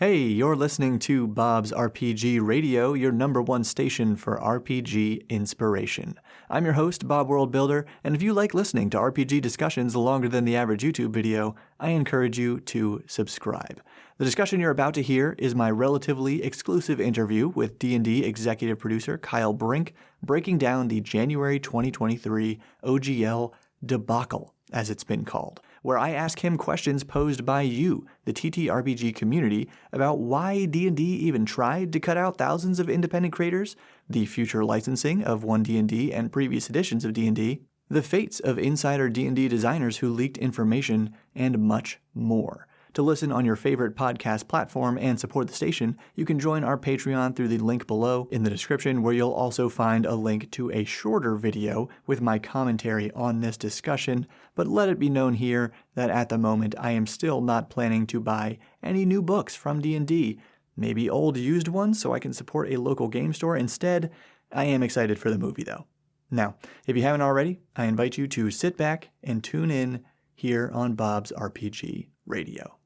Hey, you're listening to Bob's RPG Radio, your #1 station for RPG inspiration. I'm your host, Bob Worldbuilder, and if you like listening to RPG discussions longer than the average YouTube video, I encourage you to subscribe. The discussion you're about to hear is my relatively exclusive interview with D&D executive producer Kyle Brink, breaking down the January 2023 OGL debacle, as it's been called, where I ask him questions posed by you, the TTRPG community, about why D&D even tried to cut out thousands of independent creators, the future licensing of 1D&D and previous editions of D&D, the fates of insider D&D designers who leaked information, and much more. To listen on your favorite podcast platform and support the station, you can join our Patreon through the link below in the description, where you'll also find a link to a shorter video with my commentary on this discussion. But let it be known here that at the moment I am still not planning to buy any new books from D&D. Maybe old used ones so I can support a local game store. Instead, I am excited for the movie though. Now, if you haven't already, I invite you to sit back and tune in here on Bob's RPG Radio.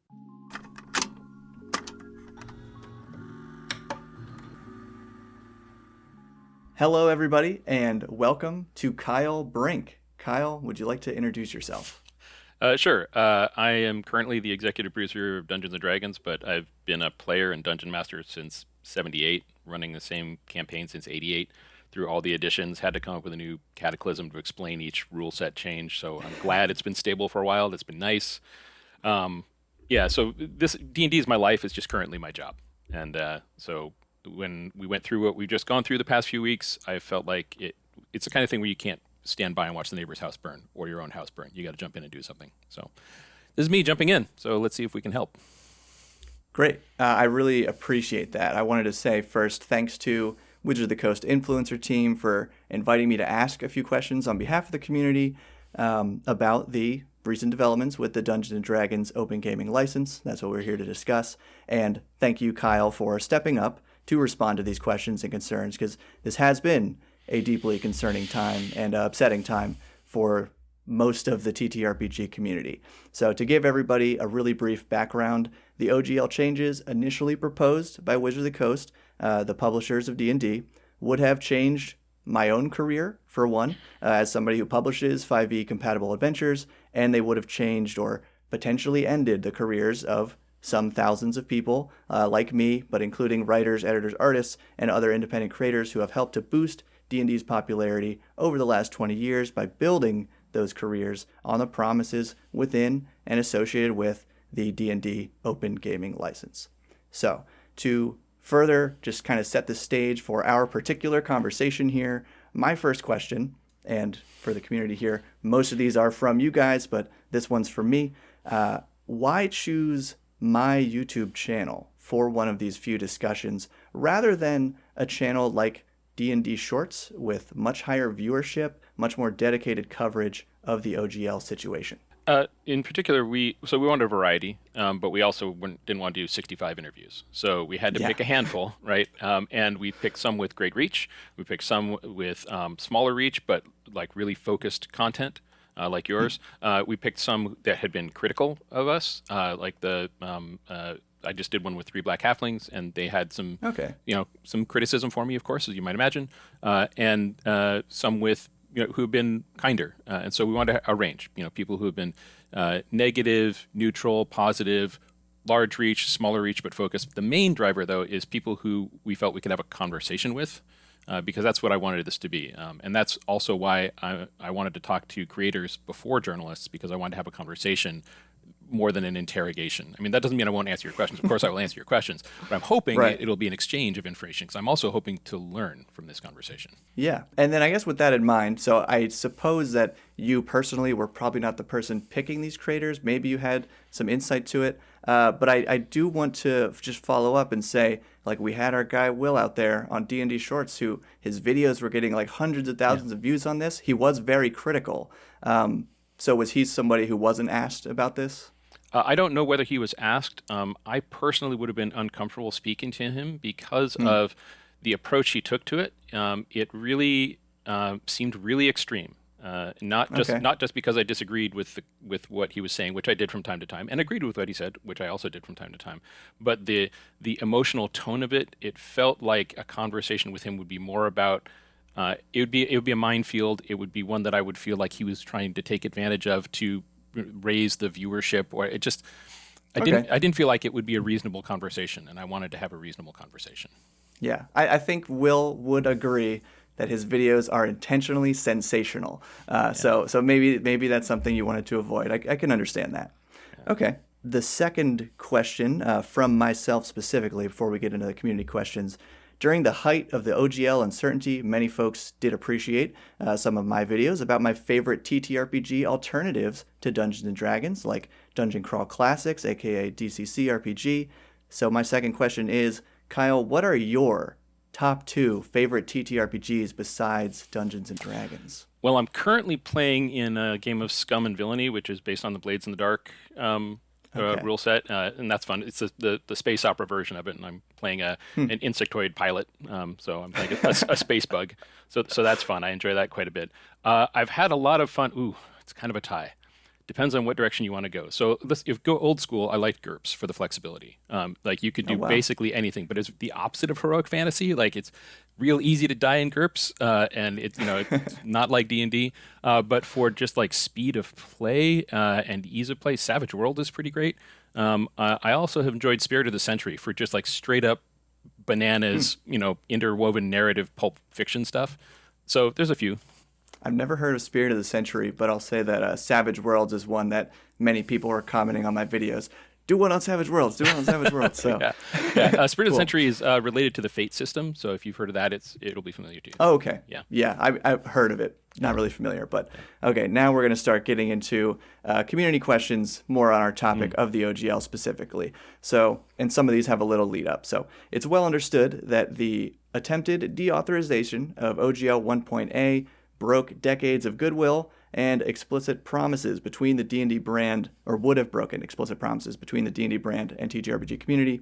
Hello, everybody, and welcome to Kyle Brink. Kyle, would you like to introduce yourself? Sure. I am currently the executive producer of Dungeons & Dragons, but I've been a player and Dungeon Master since 78, running the same campaign since 88 through all the editions. Had to come up with a new cataclysm to explain each rule set change, so I'm glad it's been stable for a while. That's been nice. So this D&D is my life. It's just currently my job. And so when we went through what we've just gone through the past few weeks, I felt like it's the kind of thing where you can't stand by and watch the neighbor's house burn or your own house burn. You got to jump in and do something. So this is me jumping in. So let's see if we can help. Great. I really appreciate that. I wanted to say first, thanks to Wizards of the Coast influencer team for inviting me to ask a few questions on behalf of the community about the recent developments with the Dungeons & Dragons Open Gaming License. That's what we're here to discuss. And thank you, Kyle, for stepping up to respond to these questions and concerns, because this has been a deeply concerning time and upsetting time for most of the TTRPG community. So to give everybody a really brief background, the OGL changes initially proposed by Wizards of the Coast, the publishers of D&D, would have changed my own career, for one, as somebody who publishes 5e compatible adventures, and they would have changed or potentially ended the careers of some thousands of people like me, but including writers, editors, artists, and other independent creators who have helped to boost D&D's popularity over the last 20 years by building those careers on the promises within and associated with the D&D Open Gaming License. So, to further just kind of set the stage for our particular conversation here, my first question, and for the community here, most of these are from you guys, but this one's from me. Why choose my YouTube channel for one of these few discussions rather than a channel like D&D Shorts with much higher viewership, much more dedicated coverage of the OGL situation? In particular, we wanted a variety, but we also didn't want to do 65 interviews. So we had to pick a handful, right? And we picked some with great reach. We picked some with smaller reach, but like really focused content. Like yours. We picked some that had been critical of us, like I just did one with 3 Black Halflings, and they had some, some criticism for me, of course, as you might imagine, and some with, who have been kinder. And so we wanted a range, people who have been negative, neutral, positive, large reach, smaller reach, but focused. The main driver, though, is people who we felt we could have a conversation with. Because that's what I wanted this to be. And that's also why I wanted to talk to creators before journalists, because I wanted to have a conversation more than an interrogation. I mean, that doesn't mean I won't answer your questions. Of course, I will answer your questions. But I'm hoping it'll be an exchange of information, because I'm also hoping to learn from this conversation. Yeah. And then I guess with that in mind, so I suppose that you personally were probably not the person picking these creators. Maybe you had some insight to it. But I do want to just follow up and say, like, we had our guy Will out there on D&D Shorts, who his videos were getting like hundreds of thousands of views on this. He was very critical. So was he somebody who wasn't asked about this? I don't know whether he was asked. I personally would have been uncomfortable speaking to him because of the approach he took to it. It really seemed really extreme. Not just because I disagreed with what he was saying, which I did from time to time, and agreed with what he said, which I also did from time to time. But the emotional tone of it, it felt like a conversation with him would be more about. It would be a minefield. It would be one that I would feel like he was trying to take advantage of to raise the viewership, or it just. I didn't feel like it would be a reasonable conversation, and I wanted to have a reasonable conversation. Yeah, I think Will would agree that his videos are intentionally sensational. So maybe that's something you wanted to avoid. I can understand that. Yeah. Okay. The second question from myself specifically, before we get into the community questions. During the height of the OGL uncertainty, many folks did appreciate some of my videos about my favorite TTRPG alternatives to Dungeons & Dragons, like Dungeon Crawl Classics, aka DCC RPG. So my second question is, Kyle, what are your top 2 favorite TTRPGs besides Dungeons & Dragons? Well, I'm currently playing in a game of Scum and Villainy, which is based on the Blades in the Dark rule set, and that's fun. It's the space opera version of it, and I'm playing an insectoid pilot, so I'm playing a space bug. So that's fun. I enjoy that quite a bit. I've had a lot of fun. Ooh, it's kind of a tie. Depends on what direction you want to go. So if you go old school, I liked GURPS for the flexibility. Like you could do basically anything, but it's the opposite of heroic fantasy. Like it's real easy to die in GURPS, and it's it's not like D&D. But for just like speed of play and ease of play, Savage World is pretty great. I also have enjoyed Spirit of the Century for just like straight up bananas, interwoven narrative pulp fiction stuff. So there's a few. I've never heard of Spirit of the Century, but I'll say that Savage Worlds is one that many people are commenting on my videos. Do one on Savage Worlds. Do one on Savage Worlds. So, Spirit of the Century is related to the Fate system. So if you've heard of that, it'll be familiar to you. Oh, okay. Yeah. I've heard of it. Not really familiar, but okay. Now we're going to start getting into community questions more on our topic of the OGL specifically. So, and some of these have a little lead up. So it's well understood that the attempted deauthorization of OGL 1.A broke decades of goodwill and explicit promises between the D&D brand, or would have broken explicit promises between the D&D brand and TTRPG community.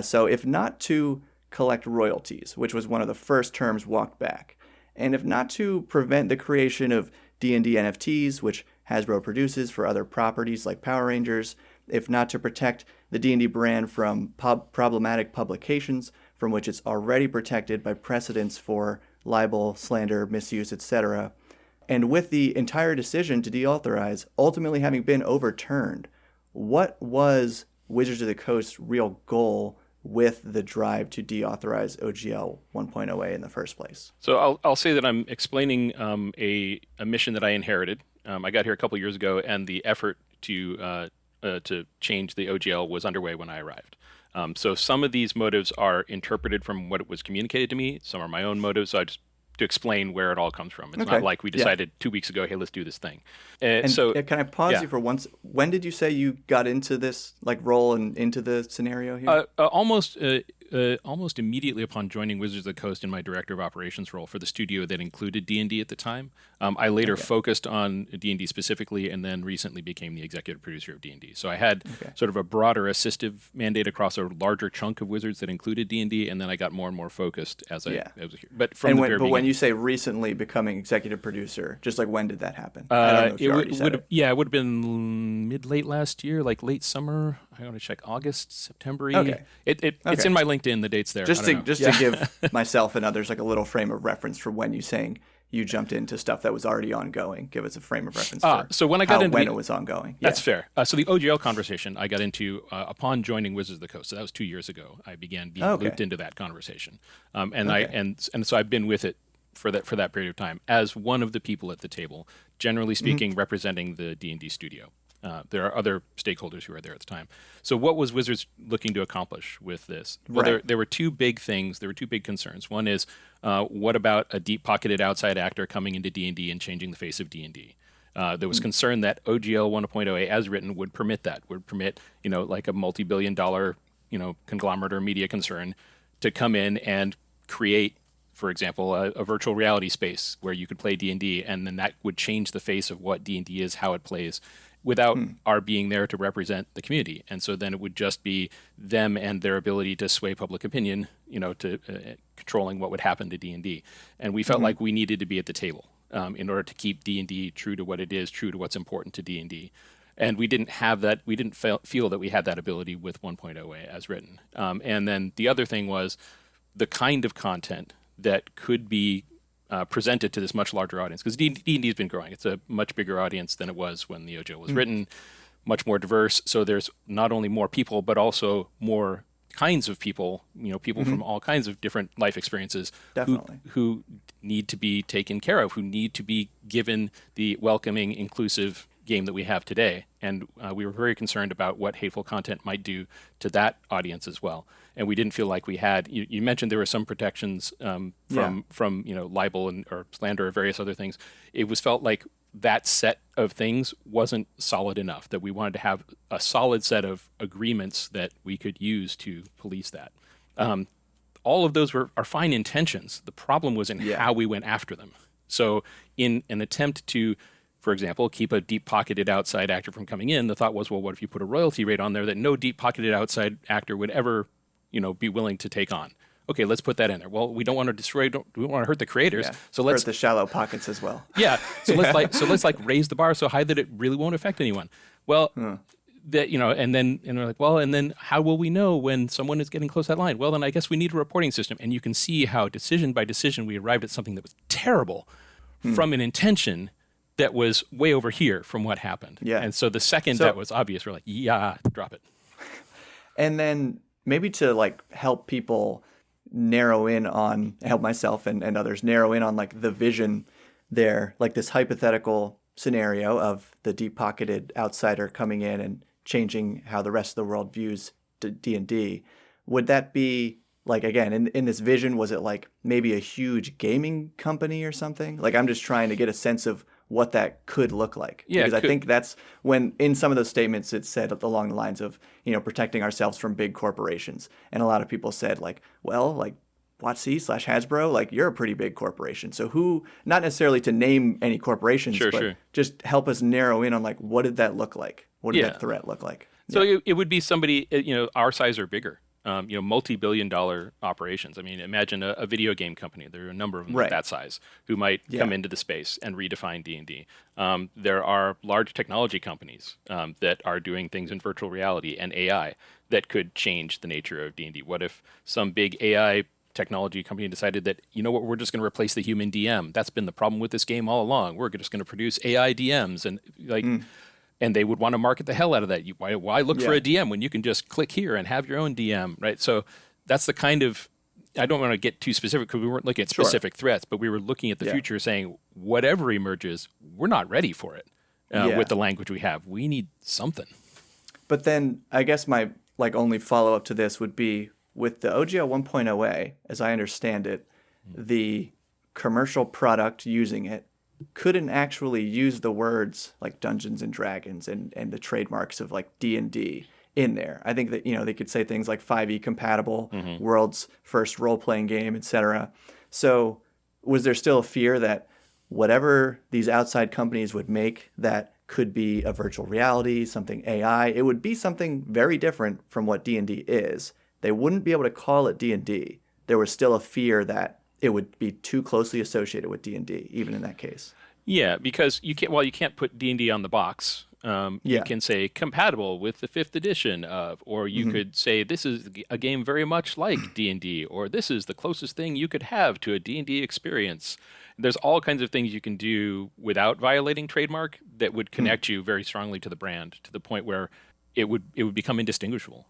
So if not to collect royalties, which was one of the first terms walked back, and if not to prevent the creation of D&D NFTs, which Hasbro produces for other properties like Power Rangers, if not to protect the D&D brand from problematic publications from which it's already protected by precedents for libel, slander, misuse, etc., and with the entire decision to deauthorize ultimately having been overturned, what was Wizards of the Coast's real goal with the drive to deauthorize OGL 1.0A in the first place? So I'll say that I'm explaining a mission that I inherited. I got here a couple years ago, and the effort to change the OGL was underway when I arrived. So some of these motives are interpreted from what was communicated to me. Some are my own motives. So I just to explain where it all comes from. It's not like we decided 2 weeks ago, hey, let's do this thing. And so can I pause you for once? When did you say you got into this role and into the scenario here? Almost immediately upon joining Wizards of the Coast in my director of operations role for the studio that included D&D at the time. I later focused on D&D specifically, and then recently became the executive producer of D&D. So I had sort of a broader assistive mandate across a larger chunk of Wizards that included D&D, and then I got more and more focused as I was here. But from the very beginning. When you say recently becoming executive producer, just when did that happen? I don't know if you already said it. Yeah, it would have been late last year, like late summer. I want to check August, September. Okay. It's in my LinkedIn, the dates there. Just to give myself and others a little frame of reference for when you saying you jumped into stuff that was already ongoing. Give us a frame of reference for so when I got into when it was ongoing. That's fair. So the OGL conversation I got into upon joining Wizards of the Coast. So that was 2 years ago. I began being looped into that conversation, and so I've been with it for that period of time as one of the people at the table, generally speaking, representing the D&D studio. There are other stakeholders who are there at the time. So what was Wizards looking to accomplish with this? Well, there were two big things. There were two big concerns. One is, what about a deep-pocketed outside actor coming into D&D and changing the face of D&D? There was concern that OGL 1.0A, as written, would permit that, would permit, like a multi-billion-dollar, conglomerate or media concern to come in and create, for example, a virtual reality space where you could play D&D, and then that would change the face of what D&D is, how it plays, without our being there to represent the community. And so then it would just be them and their ability to sway public opinion, to controlling what would happen to D&D. And we felt like we needed to be at the table. in order to keep D&D true to what it is, true to what's important to D&D. And we didn't have that. We didn't feel that we had that ability with 1.0a as written. And then the other thing was the kind of content that could be presented to this much larger audience, because D&D has been growing. It's a much bigger audience than it was when the OGL was written, much more diverse. So there's not only more people, but also more kinds of people, people from all kinds of different life experiences who need to be taken care of, who need to be given the welcoming, inclusive game that we have today. And we were very concerned about what hateful content might do to that audience as well. And we didn't feel like we had, you mentioned there were some protections from libel or slander or various other things. It was felt like that set of things wasn't solid enough, that we wanted to have a solid set of agreements that we could use to police that. All of those are fine intentions. The problem was in how we went after them. So in an attempt to, for example, keep a deep-pocketed outside actor from coming in, the thought was, well, what if you put a royalty rate on there that no deep-pocketed outside actor would ever, be willing to take on? Okay, let's put that in there. Well, we don't want to destroy, we don't want to hurt the creators, so let's hurt the shallow pockets as well. Yeah, so let's raise the bar so high that it really won't affect anyone. Well, that and we're like, well, and then how will we know when someone is getting close to that line? Well, then I guess we need a reporting system, and you can see how decision by decision we arrived at something that was terrible from an intention that was way over here from what happened. Yeah. And so the second that was obvious, we're like, drop it. And then maybe to help people help myself and others narrow in on the vision there, this hypothetical scenario of the deep-pocketed outsider coming in and changing how the rest of the world views D&D. Would that be again, in this vision, was it maybe a huge gaming company or something? I'm just trying to get a sense of what that could look like. Yeah, because I think that's when in some of those statements it said along the lines of, protecting ourselves from big corporations. And a lot of people said WotC / Hasbro, you're a pretty big corporation. So who, not necessarily to name any corporations, but just help us narrow in on what did that look like? What did that threat look like? So it would be somebody, our size or bigger. Multi-billion-dollar operations. I mean, imagine a video game company. There are a number of them at that size who might come into the space and redefine D&D. There are large technology companies that are doing things in virtual reality and AI that could change the nature of D&D. What if some big AI technology company decided that, we're just going to replace the human DM? That's been the problem with this game all along. We're just going to produce AI DMs and and they would want to market the hell out of that. Why look for a DM when you can just click here and have your own DM, right? So that's the kind of, I don't want to get too specific because we weren't looking at specific threats, but we were looking at the future saying, whatever emerges, we're not ready for it with the language we have. We need something. But then I guess my only follow-up to this would be with the OGL 1.0a, as I understand it, the commercial product using it couldn't actually use the words like Dungeons and Dragons and the trademarks of D&D in there. I think that, they could say things like 5e compatible, world's first role-playing game, etc. So was there still a fear that whatever these outside companies would make that could be a virtual reality, something AI, it would be something very different from what D&D is? They wouldn't be able to call it D&D. There was still a fear that it would be too closely associated with D&D, even in that case. Yeah, because you can't put D&D on the box. You can say compatible with the 5th edition of, or you could say this is a game very much like D&D, or this is the closest thing you could have to a D&D experience. There's all kinds of things you can do without violating trademark that would connect you very strongly to the brand, to the point where it would become indistinguishable.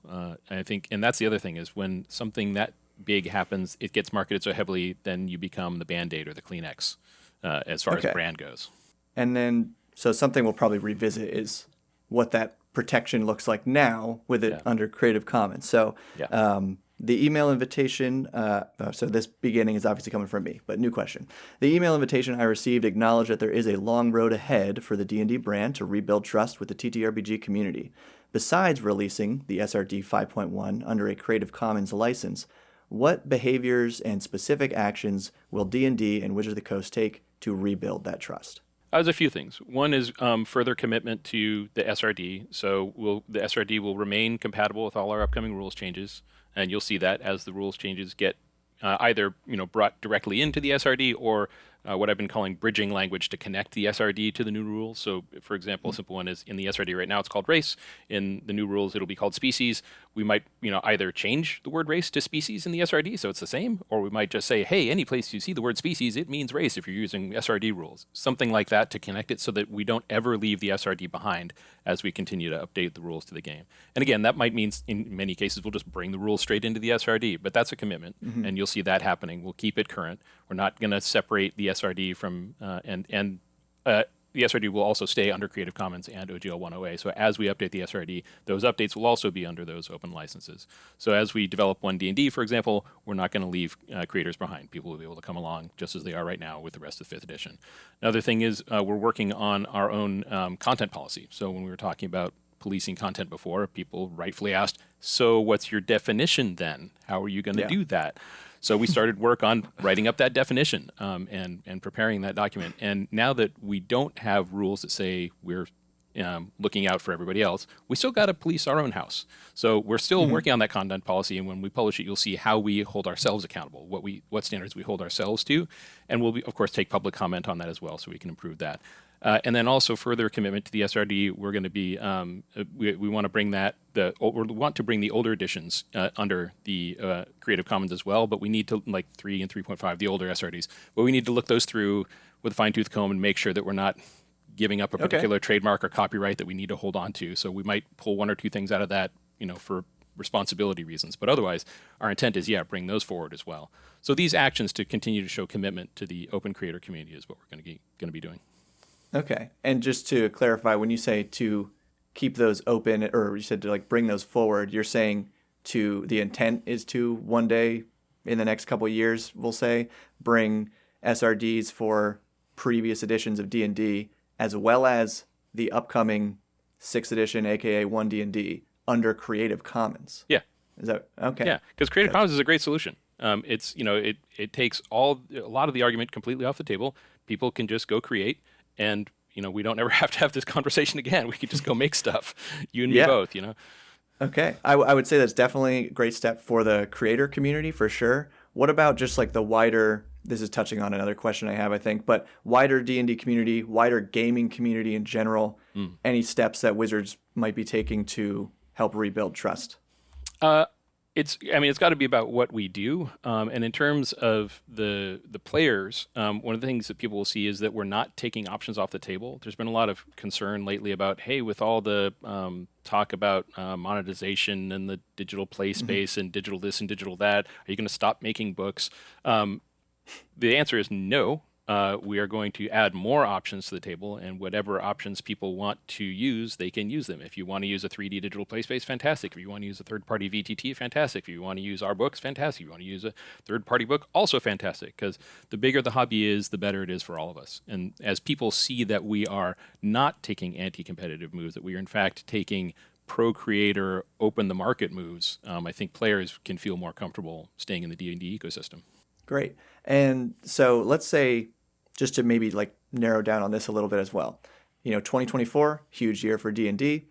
I think, and that's the other thing, is when something that big happens, it gets marketed so heavily, then you become the Band-Aid or the Kleenex as far as brand goes. And then, so something we'll probably revisit is what that protection looks like now with it under Creative Commons. So the email invitation, so this beginning is obviously coming from me, but new question. The email invitation I received acknowledged that there is a long road ahead for the D&D brand to rebuild trust with the TTRPG community. Besides releasing the SRD 5.1 under a Creative Commons license, what behaviors and specific actions will D&D and Wizards of the Coast take to rebuild that trust? There's a few things. One is further commitment to the SRD. So the SRD will remain compatible with all our upcoming rules changes, and you'll see that as the rules changes get either brought directly into the SRD or what I've been calling bridging language to connect the SRD to the new rules. So, for example, a simple one is in the SRD right now it's called race. In the new rules, it'll be called species. We might, either change the word race to species in the SRD, so it's the same, or we might just say, hey, any place you see the word species, it means race if you're using SRD rules. Something like that to connect it so that we don't ever leave the SRD behind as we continue to update the rules to the game. And again, that might mean in many cases we'll just bring the rules straight into the SRD, but that's a commitment, and you'll see that happening. We'll keep it current. We're not going to separate the SRD from, the SRD will also stay under Creative Commons and OGL 1OA. So as we update the SRD, those updates will also be under those open licenses. So as we develop one D&D, for example, we're not going to leave creators behind. People will be able to come along just as they are right now with the rest of 5th edition. Another thing is we're working on our own content policy. So when we were talking about policing content before, people rightfully asked, so what's your definition then? How are you going to do that? So we started work on writing up that definition and preparing that document. And now that we don't have rules that say we're looking out for everybody else, we still got to police our own house. So we're still working on that content policy. And when we publish it, you'll see how we hold ourselves accountable, what standards we hold ourselves to. And we'll, of course, take public comment on that as well so we can improve that. And then also further commitment to the SRD, we're going to be we want to bring we want to bring the older editions under the Creative Commons as well, but we need to, like 3 and 3.5, the older SRDs, but we need to look those through with a fine-tooth comb and make sure that we're not giving up a particular trademark or copyright that we need to hold on to. So we might pull 1 or 2 things out of that, for responsibility reasons. But otherwise, our intent is, bring those forward as well. So these actions to continue to show commitment to the open creator community is what we're going to be doing. Okay. And just to clarify, when you say to keep those open, or you said to bring those forward, you're saying the intent is to one day in the next couple of years, we'll say, bring SRDs for previous editions of D&D as well as the upcoming 6th edition, aka 1 D&D, under Creative Commons. Yeah. Is that okay? Yeah, because Creative Commons is a great solution. It takes a lot of the argument completely off the table. People can just go create. And, we don't ever have to have this conversation again. We could just go make stuff, you and me both, Okay. I would say that's definitely a great step for the creator community for sure. What about just the wider, this is touching on another question I have, I think, but wider D&D community, wider gaming community in general, any steps that Wizards might be taking to help rebuild trust? It's got to be about what we do. And in terms of the players, one of the things that people will see is that we're not taking options off the table. There's been a lot of concern lately about, hey, with all the talk about monetization and the digital play space and digital this and digital that, are you going to stop making books? The answer is no. We are going to add more options to the table, and whatever options people want to use, they can use them. If you want to use a 3D digital play space, fantastic. If you want to use a third-party VTT, fantastic. If you want to use our books, fantastic. If you want to use a third-party book, also fantastic, because the bigger the hobby is, the better it is for all of us. And as people see that we are not taking anti-competitive moves, that we are in fact taking pro-creator, open-the-market moves, I think players can feel more comfortable staying in the D&D ecosystem. Great. And so let's say, just to maybe narrow down on this a little bit as well, 2024, huge year for D&D.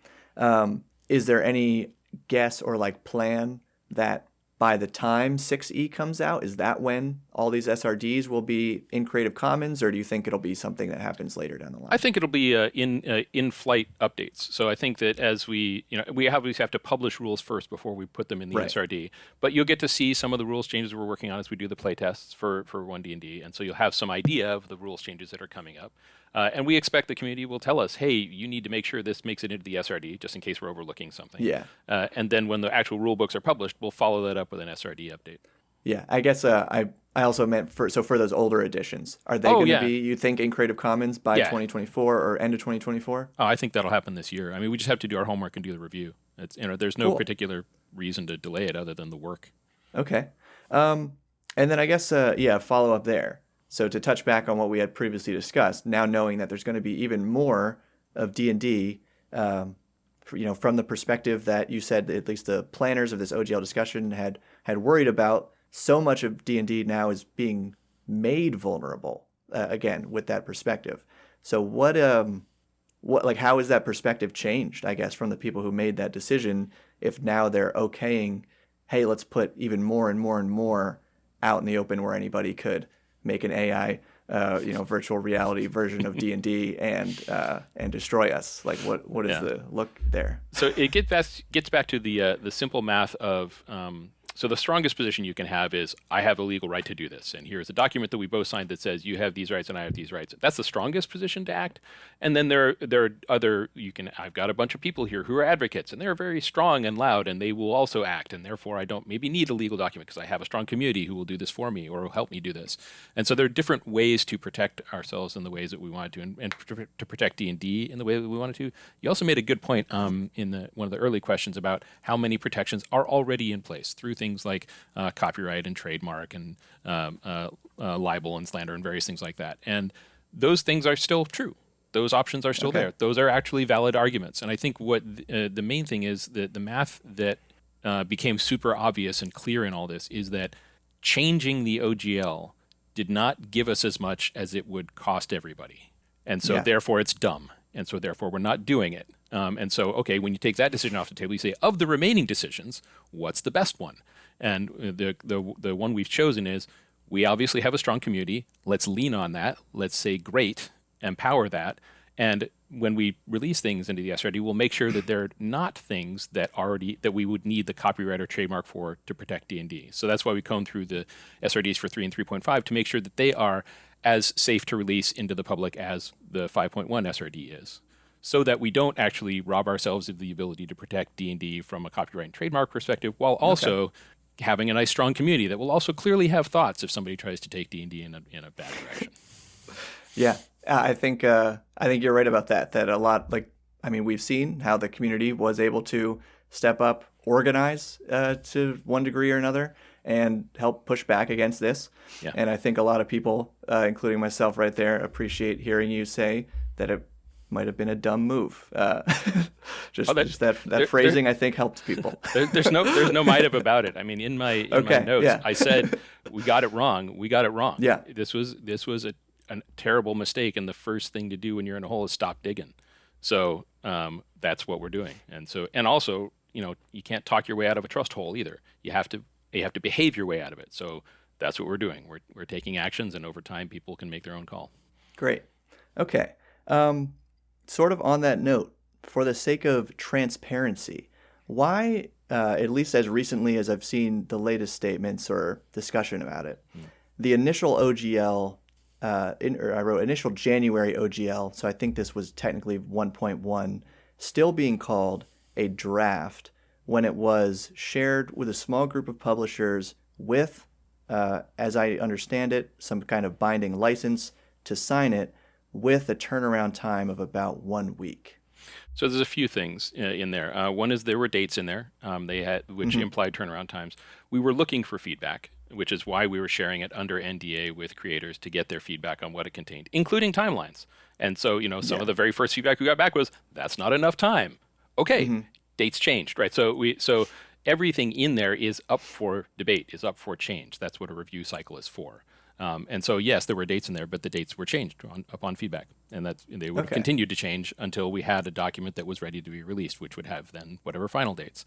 Is there any guess or plan that by the time 6E comes out, is that when all these SRDs will be in Creative Commons, or do you think it'll be something that happens later down the line? I think it'll be in-flight updates. So I think that as we obviously have to publish rules first before we put them in the SRD, but you'll get to see some of the rules changes we're working on as we do the play tests for 1D&D, and so you'll have some idea of the rules changes that are coming up. And we expect the community will tell us, hey, you need to make sure this makes it into the SRD, just in case we're overlooking something. Yeah. And then when the actual rule books are published, we'll follow that up with an SRD update. Yeah, I guess I also meant for those older editions, are they going to be, you think, in Creative Commons by 2024 or end of 2024? Oh, I think that'll happen this year. We just have to do our homework and do the review. There's no particular reason to delay it other than the work. Okay. And then I guess, follow up there. So to touch back on what we had previously discussed, now knowing that there's going to be even more of D&D, from the perspective that you said, at least the planners of this OGL discussion had worried about, so much of D&D now is being made vulnerable, again, with that perspective. So how has that perspective changed, I guess, from the people who made that decision, if now they're okaying, hey, let's put even more and more and more out in the open where anybody could make an AI virtual reality version of D&D and destroy us? Like, what is the look there? So it gets back to the simple math of so the strongest position you can have is I have a legal right to do this, and here's a document that we both signed that says you have these rights and I have these rights. That's the strongest position to act. And then there are other I've got a bunch of people here who are advocates, and they're very strong and loud, and they will also act, and therefore I don't maybe need a legal document because I have a strong community who will do this for me or will help me do this. And so there are different ways to protect ourselves in the ways that we wanted to, and to protect D&D in the way that we wanted to. You also made a good point in one of the early questions about how many protections are already in place through things like copyright and trademark and libel and slander and various things like that. And those things are still true. Those options are still there. Those are actually valid arguments. And I think what the main thing is that the math that became super obvious and clear in all this is that changing the OGL did not give us as much as it would cost everybody. And so therefore it's dumb. And so therefore we're not doing it. And so, okay, when you take that decision off the table, you say, of the remaining decisions, what's the best one? And the one we've chosen is, we obviously have a strong community. Let's lean on that. Let's say great, empower that. And when we release things into the SRD, we'll make sure that they're not things that we would need the copyright or trademark for to protect D&D. So that's why we comb through the SRDs for 3 and 3.5 to make sure that they are as safe to release into the public as the 5.1 SRD is, so that we don't actually rob ourselves of the ability to protect D&D from a copyright and trademark perspective, while also having a nice, strong community that will also clearly have thoughts if somebody tries to take D&D in a bad direction. Yeah, I think you're right about that. That a lot, we've seen how the community was able to step up, organize to one degree or another, and help push back against this. Yeah. And I think a lot of people, including myself right there, appreciate hearing you say that it might have been a dumb move. Just that phrasing, I think, helped people. There's no might have about it. I mean, in my notes, I said we got it wrong. We got it wrong. Yeah. This was a terrible mistake, and the first thing to do when you're in a hole is stop digging. So that's what we're doing. And also, you can't talk your way out of a trust hole either. You have to behave your way out of it. So that's what we're doing. We're taking actions, and over time, people can make their own call. Great. Okay. Sort of on that note, for the sake of transparency, why, at least as recently as I've seen the latest statements or discussion about it, the initial OGL, I wrote initial January OGL, so I think this was technically 1.1, still being called a draft when it was shared with a small group of publishers with, as I understand it, some kind of binding license to sign it, with a turnaround time of about 1 week. So there's a few things in there. One is there were dates in there which implied turnaround times. We were looking for feedback, which is why we were sharing it under NDA with creators to get their feedback on what it contained, including timelines. And so, some of the very first feedback we got back was, that's not enough time. Okay, dates changed, right? So everything in there is up for debate, is up for change. That's what a review cycle is for. And so, yes, there were dates in there, but the dates were changed upon feedback. And they would continue to change until we had a document that was ready to be released, which would have then whatever final dates.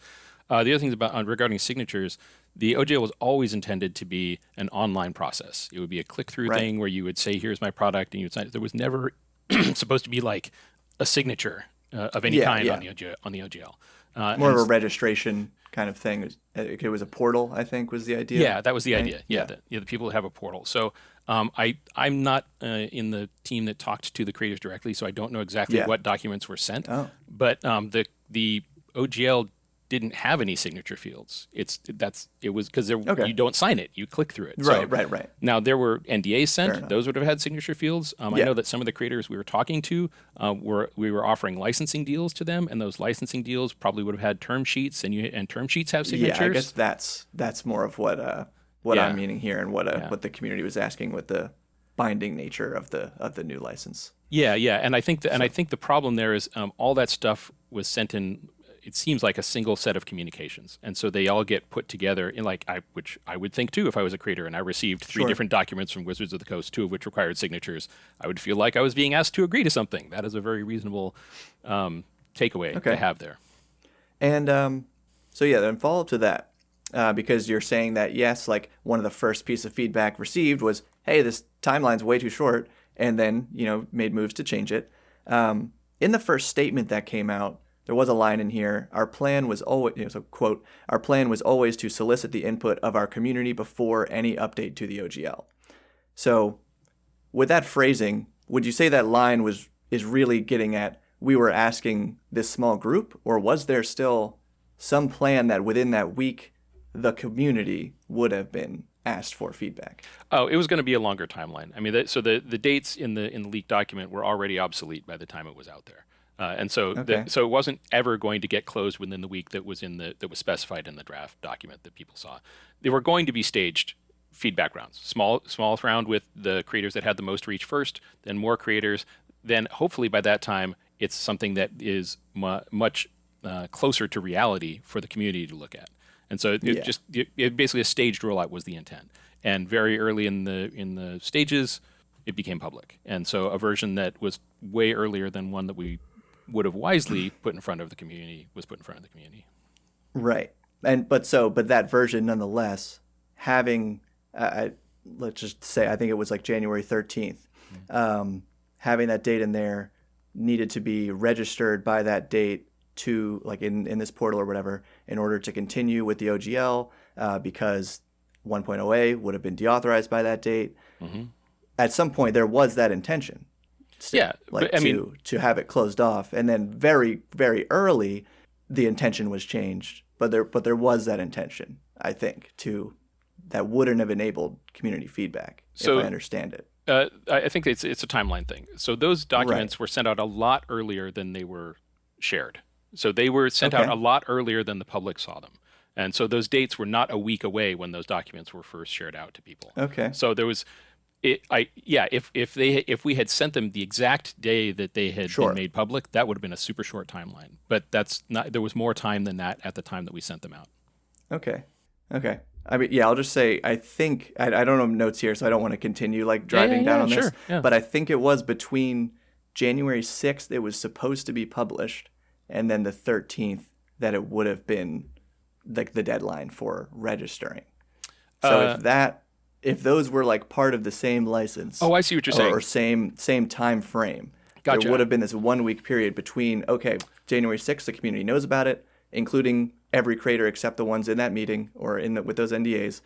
The other things regarding signatures, the OGL was always intended to be an online process. It would be a click-through thing where you would say, here's my product, and you would sign it. There was never supposed to be like a signature of any kind on the OGL. More of a registration kind of thing. It was a portal, I think, was the idea. Yeah, that was the idea. Yeah, the people have a portal. So I'm not in the team that talked to the creators directly, so I don't know exactly what documents were sent. Oh. But the OGL didn't have any signature fields. It was because you don't sign it, you click through it. Right. Now there were NDAs sent; those would have had signature fields. I know that some of the creators we were talking to we were offering licensing deals to them, and those licensing deals probably would have had term sheets, and term sheets have signatures. Yeah, I guess that's more of what I'm meaning here, and what the community was asking with the binding nature of the new license. Yeah, and I think the problem there is all that stuff was sent in. It seems like a single set of communications, and so they all get put together in which I would think too if I was a creator and I received 3 different documents from Wizards of the Coast, 2 of which required signatures. I would feel like I was being asked to agree to something. That is a very reasonable takeaway to have there. And then follow up to that. because you're saying that, yes, like one of the first piece of feedback received was, hey, this timeline's way too short, and then, made moves to change it. In the first statement that came out, there was a line in here. Our plan was always, so quote, our plan was always to solicit the input of our community before any update to the OGL. So with that phrasing, would you say that line is really getting at we were asking this small group, or was there still some plan that within that week the community would have been asked for feedback? Oh, it was going to be a longer timeline. I mean, so the dates in the leaked document were already obsolete by the time it was out there. And so, Okay. so it wasn't ever going to get closed within the week that was that was specified in the draft document that people saw. They were going to be staged feedback rounds, smallest round with the creators that had the most reach first, then more creators. Then hopefully by that time, it's something that is much closer to reality for the community to look at. And so it basically a staged rollout was the intent. And very early in the stages, it became public. And so a version that was way earlier than one that we would have wisely put in front of the community was put in front of the community. Right. But that version nonetheless, having let's just say I think it was like January 13th, having that date in there needed to be registered by that date to like in this portal or whatever in order to continue with the OGL because 1.0A would have been deauthorized by that date. Mm-hmm. At some point there was that intention. Still, yeah, like but, to have it closed off, and then very very early the intention was changed, but there was that intention, I think, that wouldn't have enabled community feedback, if I understand it. I think it's a timeline thing. So those documents were sent out a lot earlier than they were shared. So they were sent out a lot earlier than the public saw them. And so those dates were not a week away when those documents were first shared out to people. Okay. So there was if we had sent them the exact day that they had been made public, that would have been a super short timeline. But that's not. There was more time than that at the time that we sent them out. Okay. I mean, I'll just say I think I don't have notes here, so I don't want to continue like driving down on this. Yeah. But I think it was between January 6th it was supposed to be published, and then the 13th that it would have been like the deadline for registering. So if those were like part of the same license. Oh, I see what you're saying. Or same time frame. Gotcha. There would have been this 1 week period between, January 6th, the community knows about it, including every creator except the ones in that meeting or with those NDAs.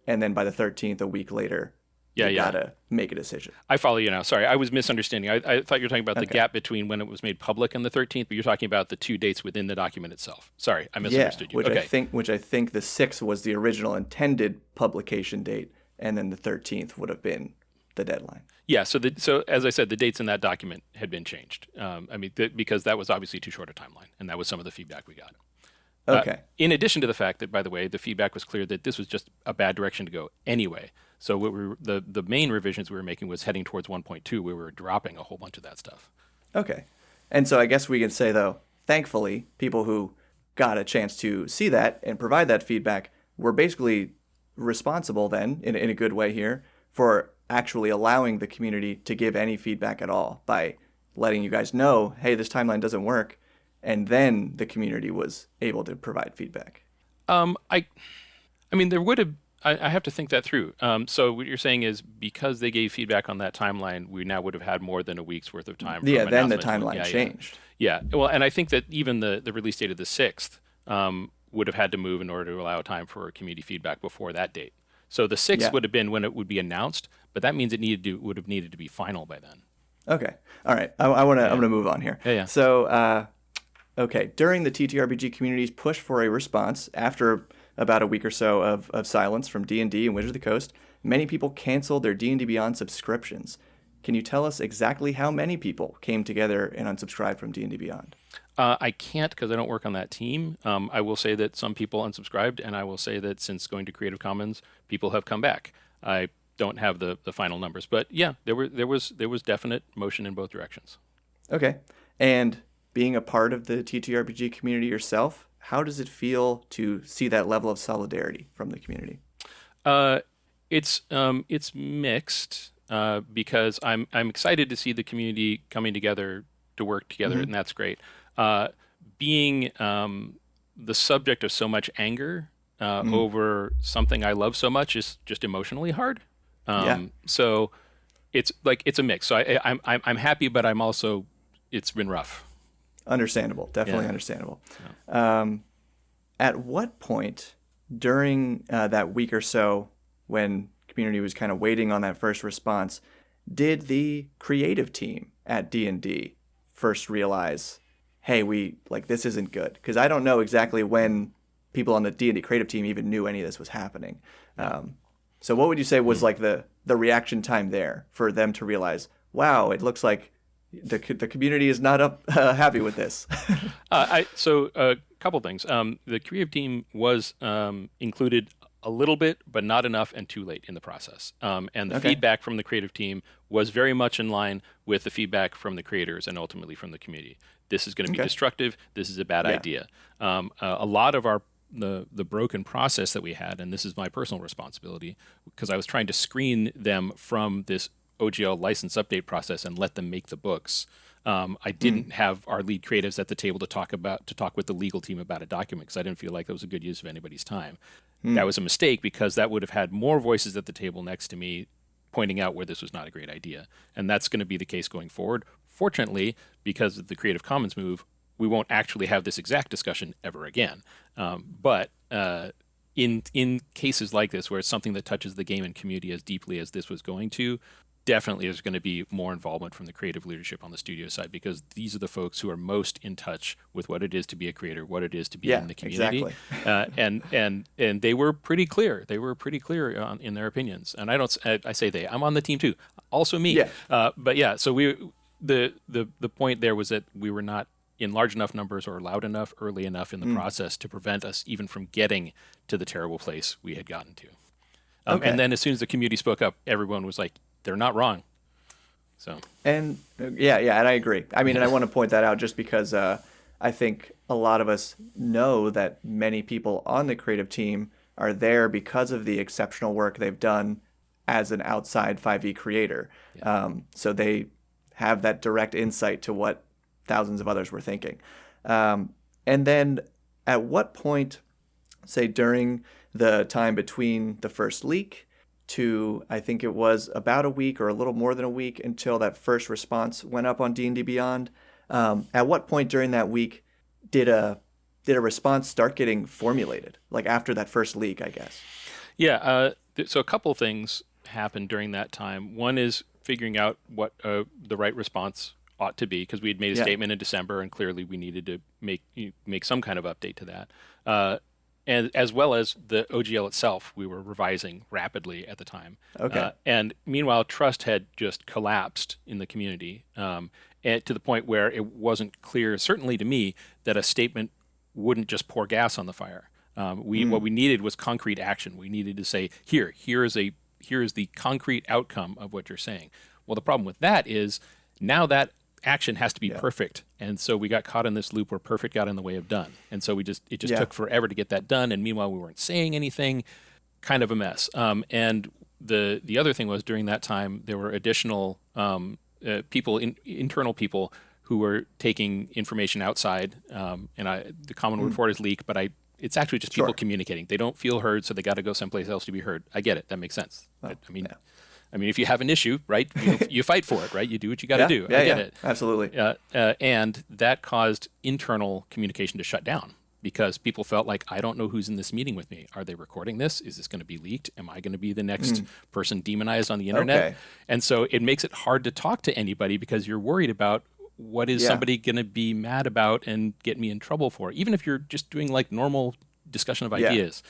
And then by the 13th, a week later, you gotta make a decision. I follow you now. Sorry, I was misunderstanding. I thought you were talking about the gap between when it was made public and the 13th, but you're talking about the 2 dates within the document itself. Sorry, I misunderstood you. Which I think the 6th was the original intended publication date, and then the 13th would have been the deadline. Yeah. So as I said, the dates in that document had been changed. Because that was obviously too short a timeline, and that was some of the feedback we got. Okay. In addition to the fact that, by the way, the feedback was clear that this was just a bad direction to go anyway. So the main revisions we were making was heading towards 1.2. We were dropping a whole bunch of that stuff. Okay. And so I guess we can say, though, thankfully, people who got a chance to see that and provide that feedback were basically responsible then, in a good way here, for actually allowing the community to give any feedback at all by letting you guys know, hey, this timeline doesn't work. And then the community was able to provide feedback. I mean, there would have. I have to think that through. So what you're saying is because they gave feedback on that timeline, we now would have had more than a week's worth of time. Yeah, then the timeline changed. Yeah. Well, and I think that even the release date of the 6th would have had to move in order to allow time for community feedback before that date. So the 6th would have been when it would be announced, but that means it would have needed to be final by then. Okay. All right. I'm gonna move on here. Yeah. So during the TTRPG community's push for a response after about a week or so of silence from D&D and Wizards of the Coast, many people canceled their D&D Beyond subscriptions. Can you tell us exactly how many people came together and unsubscribed from D&D Beyond? I can't because I don't work on that team. I will say that some people unsubscribed, and I will say that since going to Creative Commons, people have come back. I don't have the final numbers, but yeah, there was definite motion in both directions. Okay, and being a part of the TTRPG community yourself, how does it feel to see that level of solidarity from the community? It's mixed because I'm excited to see the community coming together to work together, and that's great. Being the subject of so much anger over something I love so much is just emotionally hard. So it's like it's a mix. So I'm happy, but I'm also it's been rough. Understandable, definitely understandable. At what point during that week or so, when community was kind of waiting on that first response, did the creative team at D&D first realize, hey, this isn't good? Because I don't know exactly when people on the D&D creative team even knew any of this was happening. So what would you say was like the reaction time there for them to realize, wow, it looks like the community is not happy with this? So a couple things. The creative team was included a little bit, but not enough and too late in the process. And the feedback from the creative team was very much in line with the feedback from the creators and ultimately from the community. This is going to be destructive. This is a bad idea. A lot of the broken process that we had, and this is my personal responsibility, because I was trying to screen them from this OGL license update process and let them make the books. I didn't have our lead creatives at the table to talk with the legal team about a document because I didn't feel like that was a good use of anybody's time. That was a mistake because that would have had more voices at the table next to me pointing out where this was not a great idea. And that's going to be the case going forward. Fortunately, because of the Creative Commons move, we won't actually have this exact discussion ever again. But in cases like this, where it's something that touches the game and community as deeply as this was going to, definitely there's going to be more involvement from the creative leadership on the studio side, because these are the folks who are most in touch with what it is to be a creator, what it is to be in the community. Exactly. And they were pretty clear. They were pretty clear in their opinions. And I say they. I'm on the team too. Also me. But yeah. So the point there was that we were not in large enough numbers or loud enough early enough in the process to prevent us even from getting to the terrible place we had gotten to. And then as soon as the community spoke up, everyone was like, they're not wrong. So and and I agree. I mean, and I want to point that out just because I think a lot of us know that many people on the creative team are there because of the exceptional work they've done as an outside 5e creator. So they have that direct insight to what thousands of others were thinking. And then at what point, say during the time between the first leak to, I think it was about a week or a little more than a week until that first response went up on D&D Beyond, at what point during that week did a response start getting formulated? Like after that first leak, I guess. So a couple of things happened during that time. One is figuring out what the right response ought to be, because we had made a statement in December, and clearly we needed to make some kind of update to that. And as well as the OGL itself, we were revising rapidly at the time. And meanwhile, trust had just collapsed in the community, and to the point where it wasn't clear, certainly to me, that a statement wouldn't just pour gas on the fire. What we needed was concrete action. We needed to say, here is the concrete outcome of what you're saying. Well, the problem with that is now that action has to be perfect, and so we got caught in this loop where perfect got in the way of done, and so it just took forever to get that done, and meanwhile we weren't saying anything. Kind of a mess. And the other thing was, during that time there were additional internal people who were taking information outside, and the common word for it is leak, but it's actually just people communicating. They don't feel heard, so they got to go someplace else to be heard. I get it. That makes sense. I mean, if you have an issue, right, you fight for it, right? You do what you got to do. I get it. Absolutely. And that caused internal communication to shut down, because people felt like, I don't know who's in this meeting with me. Are they recording this? Is this going to be leaked? Am I going to be the next person demonized on the internet? And so it makes it hard to talk to anybody, because you're worried about what is somebody going to be mad about and get me in trouble for, even if you're just doing like normal discussion of ideas.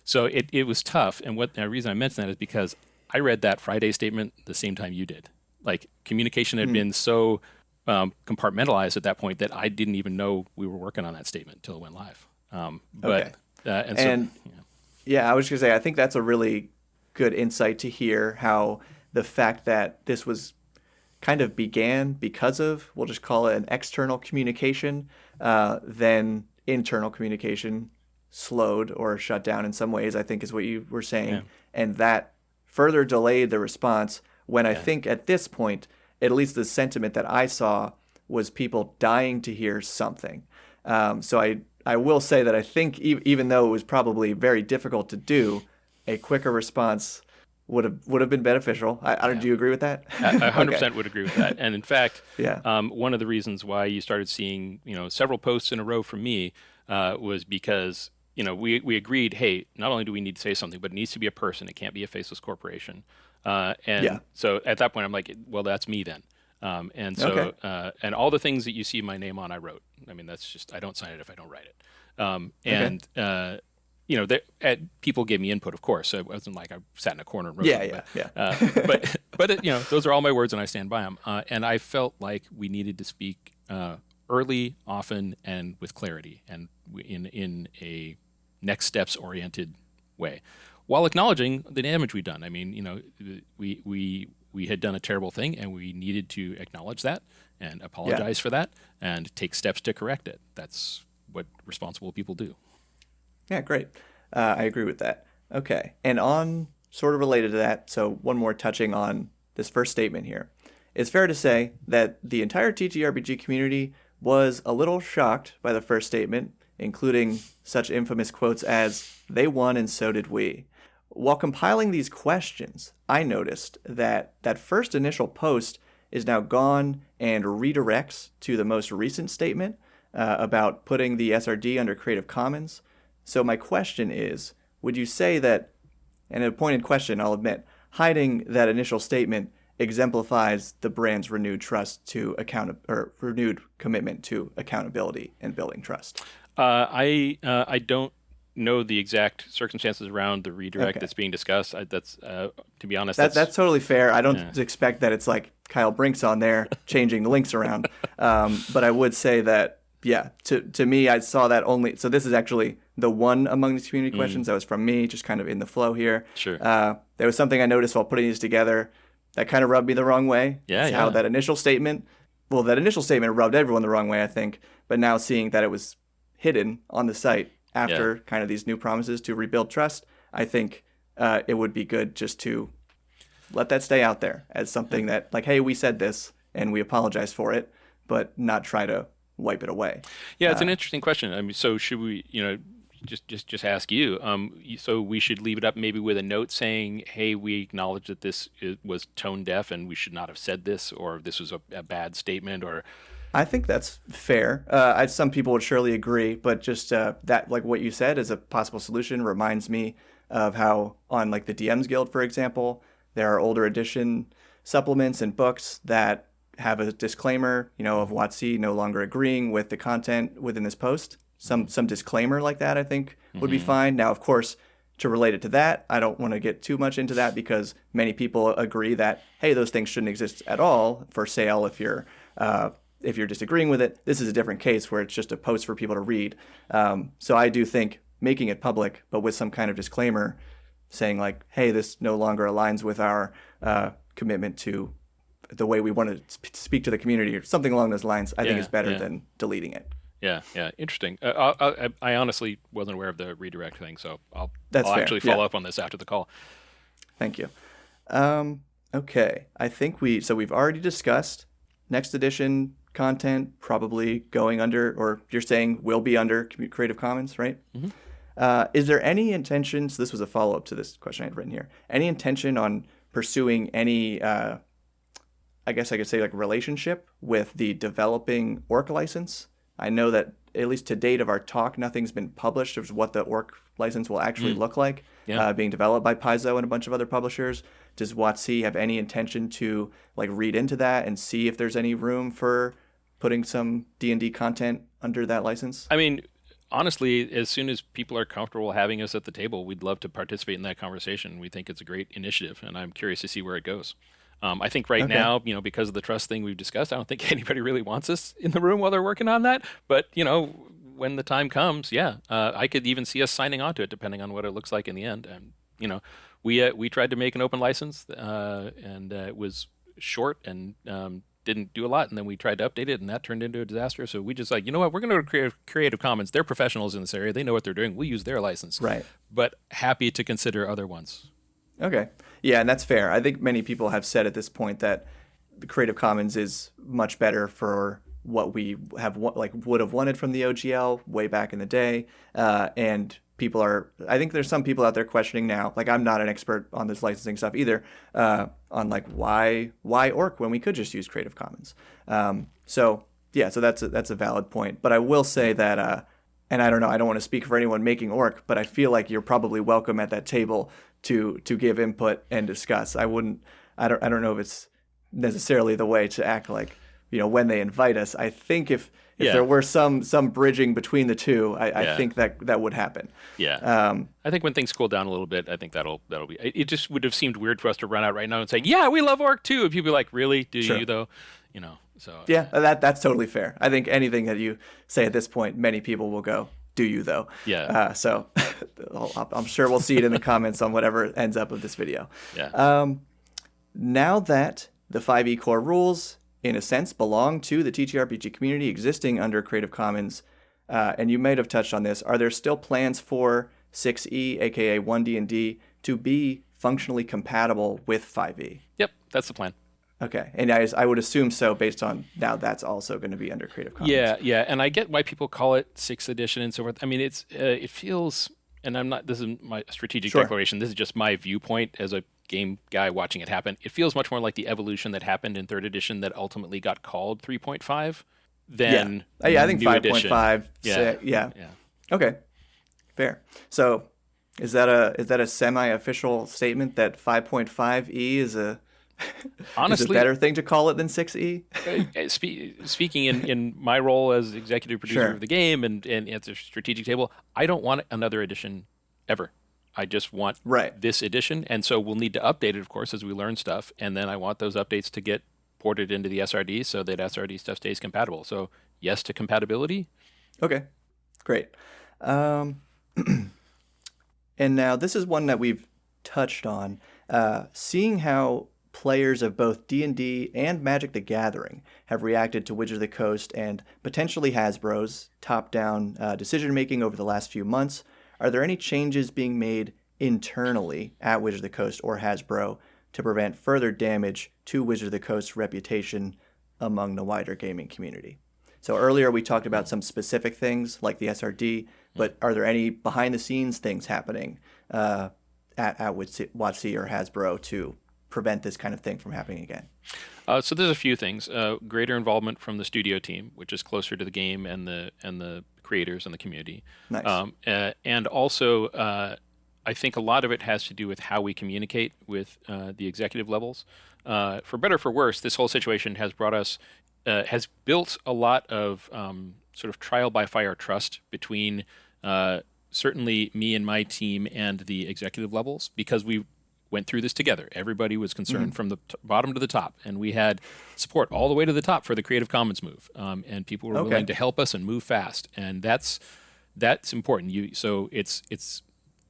So it was tough. And the reason I mention that is because I read that Friday statement the same time you did. Like, communication had been so compartmentalized at that point that I didn't even know we were working on that statement until it went live. I was going to say, I think that's a really good insight to hear, how the fact that this was kind of began because of, we'll just call it an external communication, then internal communication slowed or shut down in some ways, I think is what you were saying. And that further delayed the response, when I think at this point, at least the sentiment that I saw was people dying to hear something. So I I will say that I think even though it was probably very difficult to do, a quicker response would have been beneficial. Do you agree with that? I 100% Okay. would agree with that. And in fact, Yeah. one of the reasons why you started seeing, several posts in a row from me was because, we agreed, hey, not only do we need to say something, but it needs to be a person. It can't be a faceless corporation. And Yeah. so at that point, I'm like, well, that's me then. And Okay. so, and all the things that you see my name on, I wrote. I mean, that's just, I don't sign it if I don't write it. Okay. People gave me input, of course. So it wasn't like I sat in a corner and wrote Yeah. them. Yeah. But those are all my words, and I stand by them. And I felt like we needed to speak early, often, and with clarity, and in a next steps oriented way, while acknowledging the damage we've done. I mean, we had done a terrible thing, and we needed to acknowledge that and apologize for that, and take steps to correct it. That's what responsible people do. Yeah, great. I agree with that. Okay. And on sort of related to that, so one more touching on this first statement here. It's fair to say that the entire TTRPG community was a little shocked by the first statement, including such infamous quotes as, "They won and so did we." While compiling these questions, I noticed that that first initial post is now gone and redirects to the most recent statement about putting the SRD under Creative Commons. So my question is, would you say that, and a pointed question, I'll admit, hiding that initial statement exemplifies the brand's renewed trust to renewed commitment to accountability and building trust? I don't know the exact circumstances around the redirect Okay. that's being discussed. That's to be honest, That's totally fair. I don't expect that it's like Kyle Brink's on there changing the links around. But I would say that, yeah, to me, I saw that only. So this is actually the one among these community questions that was from me, just kind of in the flow here. Sure. There was something I noticed while putting these together that kind of rubbed me the wrong way. Yeah, It's how yeah. that initial statement rubbed everyone the wrong way, I think. But now seeing that it was hidden on the site after kind of these new promises to rebuild trust, I think it would be good just to let that stay out there as something that, like, hey, we said this and we apologize for it, but not try to wipe it away. Yeah, it's an interesting question. I mean, so should we, just ask you. So we should leave it up maybe with a note saying, "Hey, we acknowledge that this was tone deaf, and we should not have said this, or this was a bad statement." Or I think that's fair. Some people would surely agree, but just that, like what you said, as a possible solution reminds me of how on like the DMs Guild, for example, there are older edition supplements and books that have a disclaimer, of WotC no longer agreeing with the content within this post. Some disclaimer like that, I think, would be fine. Now, of course, to relate it to that, I don't want to get too much into that because many people agree that, hey, those things shouldn't exist at all for sale if you're disagreeing with it. This is a different case where it's just a post for people to read. So I do think making it public, but with some kind of disclaimer saying like, hey, this no longer aligns with our commitment to the way we want to speak to the community or something along those lines, I think is better than deleting it. Yeah, interesting. I honestly wasn't aware of the redirect thing, so I'll actually follow up on this after the call. Thank you. Okay, I think we've already discussed next edition content probably going under, or you're saying will be under Creative Commons, right? Mm-hmm. Is there any intention, so this was a follow-up to this question I had written here, any intention on pursuing any, I guess I could say like relationship with the developing orc license? I know that at least to date of our talk, nothing's been published of what the orc license will actually look like, being developed by Paizo and a bunch of other publishers. Does WotC have any intention to like read into that and see if there's any room for putting some D&D content under that license? I mean, honestly, as soon as people are comfortable having us at the table, we'd love to participate in that conversation. We think it's a great initiative, and I'm curious to see where it goes. I think right now, because of the trust thing we've discussed, I don't think anybody really wants us in the room while they're working on that. But, when the time comes, I could even see us signing on to it, depending on what it looks like in the end. And, we tried to make an open license, and it was short and didn't do a lot. And then we tried to update it, and that turned into a disaster. So we just like, you know what, we're going to go to Creative Commons. They're professionals in this area. They know what they're doing. We'll use their license. Right. But happy to consider other ones. Okay. Yeah, and that's fair. I think many people have said at this point that the Creative Commons is much better for what we would have wanted from the OGL way back in the day, and I think there's some people out there questioning now. Like, I'm not an expert on this licensing stuff either, on like why orc when we could just use Creative Commons. So that's a valid point. But I will say that, and I don't know, I don't want to speak for anyone making orc, but I feel like you're probably welcome at that table to give input and discuss. I don't know if it's necessarily the way to act, like, when they invite us. I think if there were some bridging between the two, I think that would happen. Yeah. I think when things cool down a little bit, I think that'll be. It just would have seemed weird for us to run out right now and say, "Yeah, we love orc too," and people be like, "Really? Do you though?" So yeah, that's totally fair. I think anything that you say at this point, many people will go, "Do you though?" Yeah. So I'm sure we'll see it in the comments on whatever ends up of this video. Yeah. Now that the 5e core rules, in a sense, belong to the TTRPG community existing under Creative Commons, and you might have touched on this, are there still plans for 6e, aka 1D&D, to be functionally compatible with 5e? Yep, that's the plan. Okay, and I would assume so, based on now that's also going to be under Creative Commons. Yeah, and I get why people call it 6th edition and so forth. I mean, it feels, and I'm not. This is my strategic declaration. This is just my viewpoint as a game guy watching it happen. It feels much more like the evolution that happened in 3rd edition that ultimately got called 3.5 than I think 5.5. Yeah. Okay, fair. So is that a semi-official statement that 5.5e is honestly is a better thing to call it than 6e? Speaking in my role as executive producer of the game and at the strategic table, I don't want another edition ever. I just want this edition, and so we'll need to update it, of course, as we learn stuff, and then I want those updates to get ported into the SRD so that SRD stuff stays compatible. So yes to compatibility. Okay, great. And now this is one that we've touched on. Seeing how players of both D&D and Magic the Gathering have reacted to Wizards of the Coast and potentially Hasbro's top-down decision-making over the last few months, are there any changes being made internally at Wizards of the Coast or Hasbro to prevent further damage to Wizards of the Coast's reputation among the wider gaming community? So earlier we talked about some specific things like the SRD, but are there any behind-the-scenes things happening at WotC or Hasbro to prevent this kind of thing from happening again? So there's a few things. Greater involvement from the studio team, which is closer to the game and the creators and the community. Nice. And also, I think a lot of it has to do with how we communicate with the executive levels. For better or for worse, this whole situation has built a lot of sort of trial by fire trust between certainly me and my team and the executive levels, because we went through this together. Everybody was concerned from the bottom to the top, and we had support all the way to the top for the Creative Commons move, and people were willing to help us and move fast, and that's important. So it's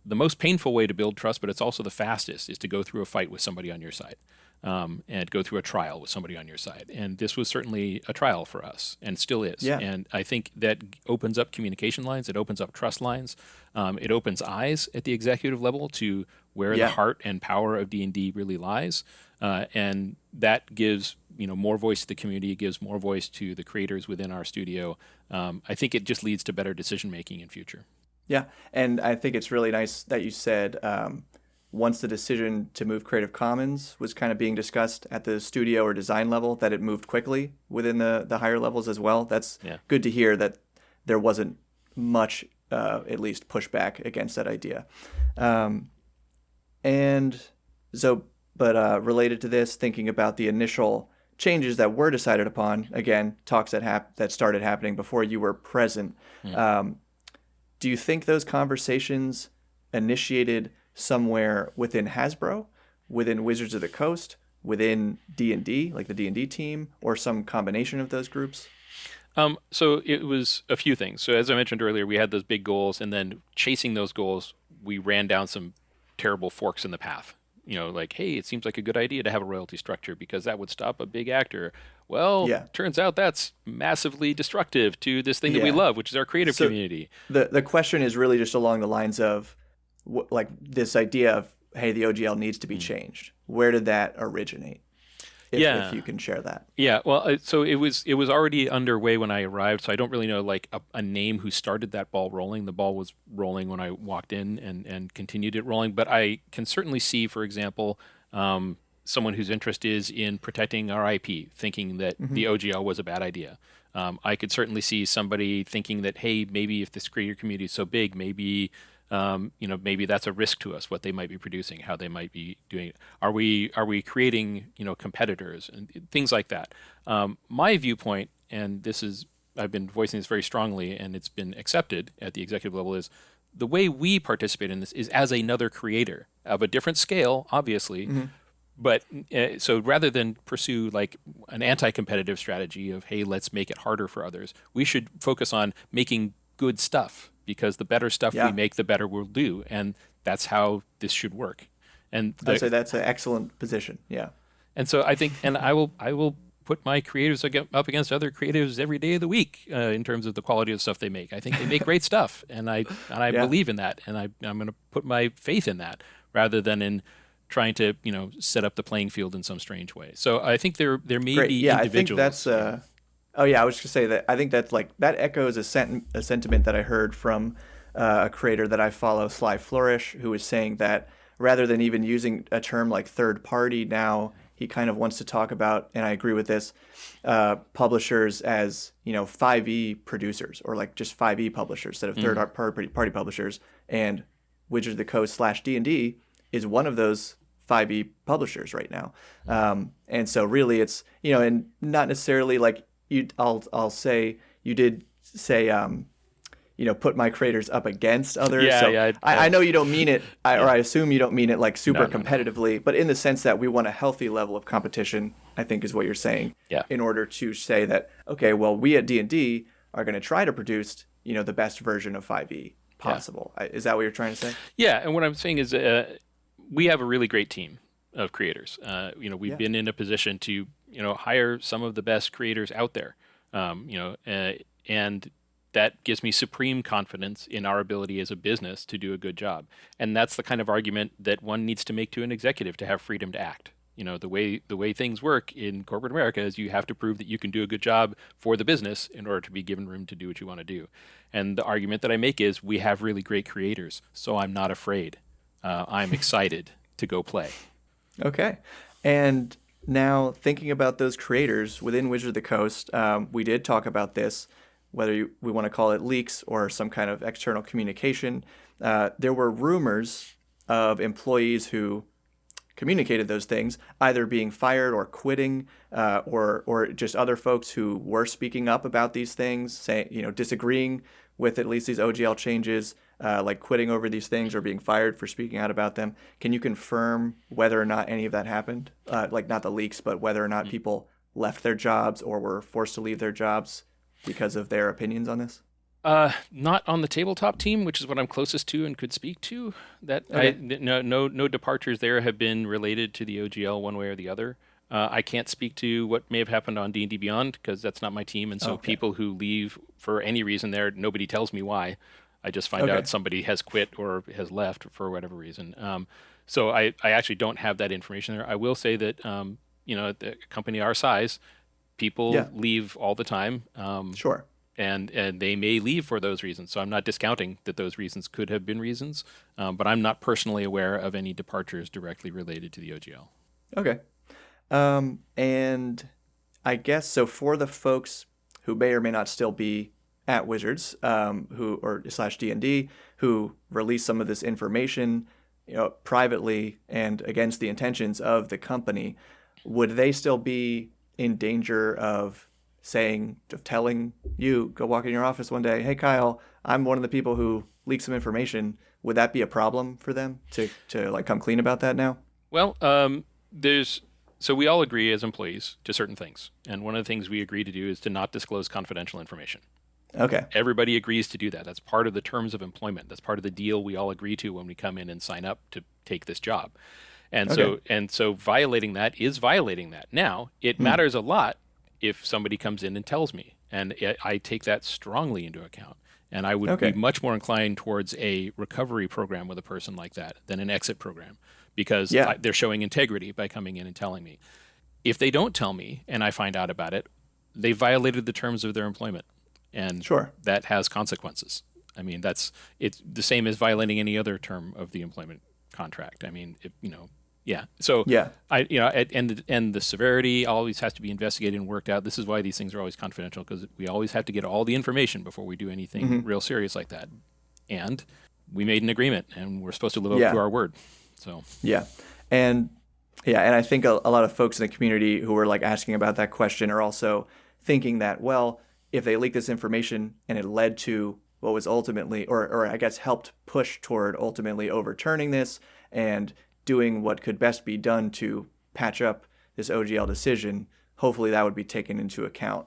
the most painful way to build trust, but it's also the fastest, is to go through a fight with somebody on your side, and go through a trial with somebody on your side. And this was certainly a trial for us, and still is. Yeah. And I think that opens up communication lines. It opens up trust lines. It opens eyes at the executive level to where the heart and power of D&D really lies. And that gives more voice to the community. It gives more voice to the creators within our studio. I think it just leads to better decision-making in future. Yeah, and I think it's really nice that you said once the decision to move Creative Commons was kind of being discussed at the studio or design level, that it moved quickly within the higher levels as well. That's good to hear that there wasn't much, at least, pushback against that idea. And so, but related to this, thinking about the initial changes that were decided upon, again, talks that started happening before you were present. Do you think those conversations initiated somewhere within Hasbro, within Wizards of the Coast, within D&D, like the D&D team, or some combination of those groups? So it was a few things. So as I mentioned earlier, we had those big goals, and then chasing those goals, we ran down some terrible forks in the path. Like, hey, it seems like a good idea to have a royalty structure because that would stop a big actor. Well, turns out that's massively destructive to this thing that we love, which is our creative community. The question is really just along the lines of, like, this idea of, hey, the OGL needs to be changed. Where did that originate? if you can share that. Yeah, well, so it was already underway when I arrived, so I don't really know like a name who started that ball rolling. The ball was rolling when I walked in and continued it rolling. But I can certainly see, for example, someone whose interest is in protecting our IP, thinking that the OGL was a bad idea. I could certainly see somebody thinking that, hey, maybe if this creator community is so big, maybe maybe that's a risk to us, what they might be producing, how they might be doing it. Are we creating, competitors and things like that? My viewpoint, and I've been voicing this very strongly, and it's been accepted at the executive level, is the way we participate in this is as another creator of a different scale, obviously. But so rather than pursue like an anti-competitive strategy of, hey, let's make it harder for others, we should focus on making good stuff, because the better stuff we make, the better we'll do. And that's how this should work. And I'd say that's an excellent position. Yeah. And so I think, and I will put my creators up against other creatives every day of the week in terms of the quality of the stuff they make. I think they make great stuff, and I believe in that, and I'm going to put my faith in that rather than in trying to set up the playing field in some strange way. So I think there may be individuals. I think that's. Oh yeah, I was just gonna say that I think that's that echoes a sentiment that I heard from a creator that I follow, Sly Flourish, who was saying that rather than even using a term like third party, now he kind of wants to talk about, and I agree with this, publishers as 5e producers, or like just 5e publishers instead of third party publishers. And Wizards of the Coast / D&D is one of those 5e publishers right now. And so really it's and not necessarily like. I'll say you did say put my creators up against others. Yeah, I know you don't mean it, or I assume you don't mean it like super competitively, but in the sense that we want a healthy level of competition, I think is what you're saying. Yeah. In order to say that, okay, well, we at D&D are going to try to produce the best version of 5e possible. Yeah. Is that what you're trying to say? Yeah, and what I'm saying is we have a really great team of creators. We've been in a position to hire some of the best creators out there, and that gives me supreme confidence in our ability as a business to do a good job. And that's the kind of argument that one needs to make to an executive to have freedom to act. The way things work in corporate America is you have to prove that you can do a good job for the business in order to be given room to do what you want to do. And the argument that I make is we have really great creators, so I'm not afraid. I'm excited to go play. Okay. And now, thinking about those creators within Wizards of the Coast, we did talk about this, whether we want to call it leaks or some kind of external communication. There were rumors of employees who communicated those things, either being fired or quitting, or just other folks who were speaking up about these things, saying, disagreeing with at least these OGL changes, like quitting over these things or being fired for speaking out about them. Can you confirm whether or not any of that happened? Like not the leaks, but whether or not people left their jobs or were forced to leave their jobs because of their opinions on this? Not on the tabletop team, which is what I'm closest to and could speak to. No departures there have been related to the OGL one way or the other. I can't speak to what may have happened on D&D Beyond because that's not my team, and so people who leave for any reason there, nobody tells me why. I just find out somebody has quit or has left for whatever reason. So I actually don't have that information there. I will say that at the company our size, people leave all the time. Sure. And they may leave for those reasons. So I'm not discounting that those reasons could have been reasons, but I'm not personally aware of any departures directly related to the OGL. Okay. And I guess so for the folks who may or may not still be at Wizards, / D&D, who release some of this information, privately and against the intentions of the company, would they still be in danger of telling you, go walk in your office one day, hey Kyle, I'm one of the people who leaked some information? Would that be a problem for them to like come clean about that now? Well, so we all agree as employees to certain things. And one of the things we agree to do is to not disclose confidential information. Okay. Everybody agrees to do that. That's part of the terms of employment. That's part of the deal we all agree to when we come in and sign up to take this job. And so violating that is violating that. Now, it matters a lot if somebody comes in and tells me, and I take that strongly into account. And I would be much more inclined towards a recovery program with a person like that than an exit program, because they're showing integrity by coming in and telling me. if they don't tell me and I find out about it, they violated the terms of their employment, and Sure. that has consequences. I mean, it's the same as violating any other term of the employment contract. I mean, yeah. So Yeah. and the severity always has to be investigated and worked out. This is why these things are always confidential, because we always have to get all the information before we do anything real serious like that. And we made an agreement, and we're supposed to live up to our word. So yeah, and I think a lot of folks in the community who were like asking about that question are also thinking that, well, if they leaked this information and it led to what was ultimately, or I guess helped push toward ultimately overturning this and doing what could best be done to patch up this OGL decision, hopefully that would be taken into account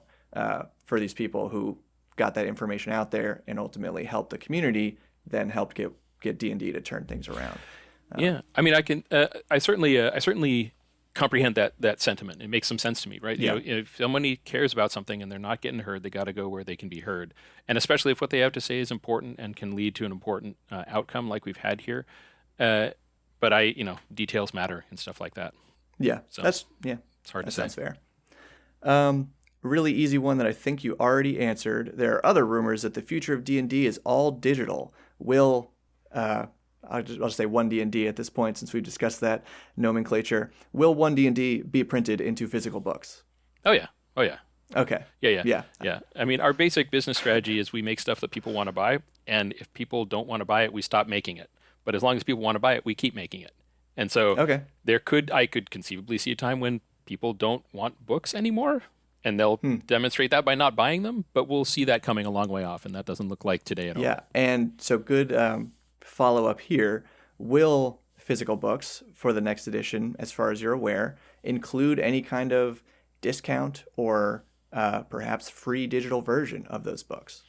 for these people who got that information out there and ultimately helped the community, then helped get D&D to turn things around. Yeah, I mean, I certainly comprehend that sentiment. It makes some sense to me, right? Yeah. If somebody cares about something and they're not getting heard, they got to go where they can be heard, and especially if what they have to say is important and can lead to an important outcome, like we've had here. But details matter and stuff like that. Yeah, So it's hard to say. Sounds fair. Really easy one that I think you already answered. There are other rumors that the future of D&D is all digital. Will I'll just say 1D&D at this point, since we've discussed that nomenclature. Will 1D&D be printed into physical books? Oh yeah. Okay. Yeah. I mean, our basic business strategy is we make stuff that people want to buy, and if people don't want to buy it, we stop making it. But as long as people want to buy it, we keep making it. And so I could conceivably see a time when people don't want books anymore, and they'll demonstrate that by not buying them. But we'll see that coming a long way off, and that doesn't look like today at all. Yeah, and so good follow-up here. Will physical books for the next edition, as far as you're aware, include any kind of discount or perhaps free digital version of those books?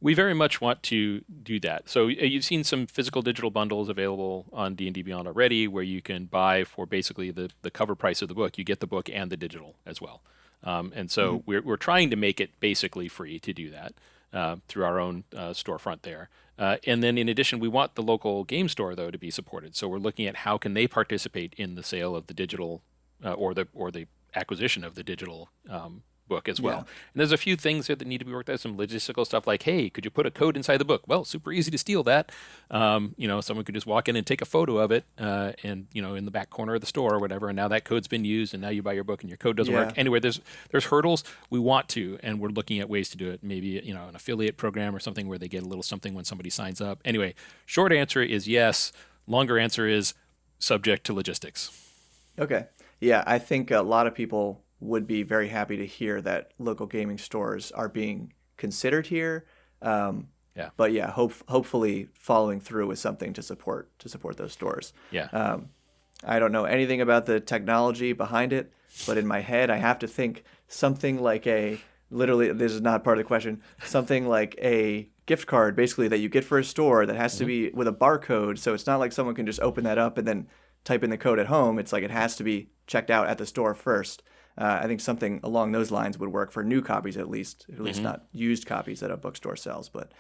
We very much want to do that. So you've seen some physical digital bundles available on D&D Beyond already, where you can buy for basically the cover price of the book. You get the book and the digital as well. And so we're trying to make it basically free to do that through our own storefront there. And then in addition, we want the local game store, though, to be supported. So we're looking at how can they participate in the sale of the digital or the acquisition of the digital book as well. Yeah. And there's a few things there that need to be worked out, some logistical stuff like, hey, could you put a code inside the book? Well, super easy to steal that. Someone could just walk in and take a photo of it and in the back corner of the store or whatever, and now that code's been used and now you buy your book and your code doesn't work. Anyway, there's hurdles. We want to, and we're looking at ways to do it. Maybe an affiliate program or something where they get a little something when somebody signs up. Anyway, short answer is yes. Longer answer is subject to logistics. Okay. Yeah, I think a lot of people would be very happy to hear that local gaming stores are being considered here. But yeah, hopefully following through with something to support those stores. Yeah. I don't know anything about the technology behind it, but in my head I have to think something like literally, this is not part of the question, something like a gift card basically that you get for a store that has to be with a barcode. So it's not like someone can just open that up and then type in the code at home. It's like it has to be checked out at the store first. I think something along those lines would work for new copies, at least not used copies that a bookstore sells. But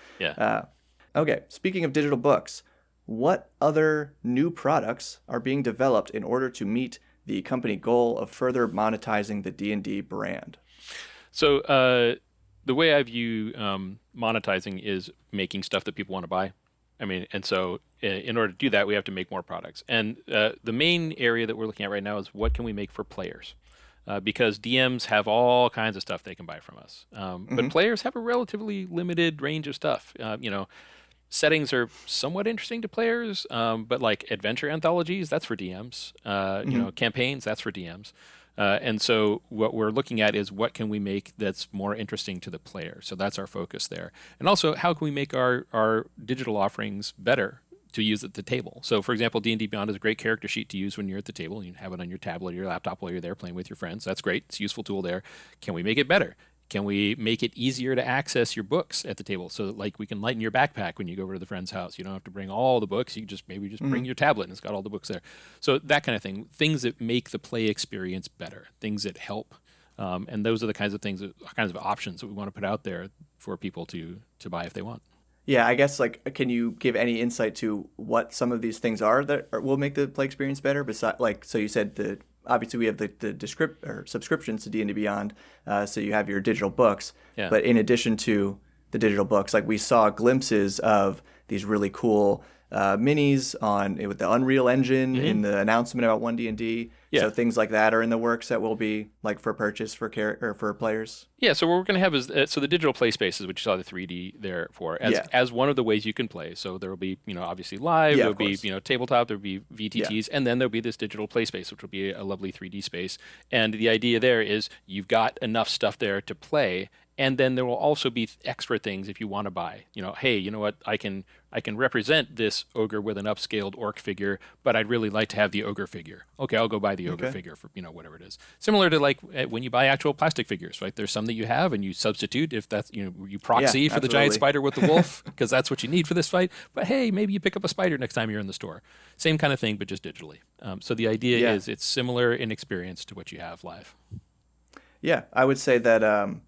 okay. Speaking of digital books, what other new products are being developed in order to meet the company goal of further monetizing the D&D brand? So the way I view monetizing is making stuff that people want to buy. I mean, and so in order to do that, we have to make more products. And the main area that we're looking at right now is what can we make for players? Because DMs have all kinds of stuff they can buy from us. But players have a relatively limited range of stuff. Settings are somewhat interesting to players, but like adventure anthologies, that's for DMs. Campaigns, that's for DMs. And so what we're looking at is what can we make that's more interesting to the player. So that's our focus there. And also, how can we make our digital offerings better to use at the table? So for example, D&D Beyond is a great character sheet to use when you're at the table. You can have it on your tablet or your laptop while you're there playing with your friends. That's great. It's a useful tool there. Can we make it better? Can we make it easier to access your books at the table? So like we can lighten your backpack when you go over to the friend's house. You don't have to bring all the books. You can just bring your tablet and it's got all the books there. So that kind of thing. Things that make the play experience better. Things that help. And those are the kinds of things, kinds of options that we want to put out there for people to buy if they want. Yeah, I guess, can you give any insight to what some of these things are that will make the play experience better? Besides, so you said the obviously we have the subscriptions to D&D Beyond, so you have your digital books. Yeah. But in addition to the digital books, like we saw glimpses of these really cool minis with the Unreal Engine in the announcement about 1D&D. Yeah. So things like that are in the works that will be like for purchase for for players. Yeah, so what we're going to have is so the digital play spaces, which you saw the 3D there for, as one of the ways you can play. So there will be, obviously live, there will be, tabletop, there will be VTTs, and then there'll be this digital play space, which will be a lovely 3D space. And the idea there is you've got enough stuff there to play, and then there will also be extra things if you want to buy. Hey, you know what? I can represent this ogre with an upscaled orc figure, but I'd really like to have the ogre figure. Okay, I'll go buy the ogre figure for whatever it is. Similar to like when you buy actual plastic figures, right? There's some that you have and you substitute if that's you proxy for the giant spider with the wolf because that's what you need for this fight. But hey, maybe you pick up a spider next time you're in the store. Same kind of thing, but just digitally. So the idea is it's similar in experience to what you have live. Yeah, I would say that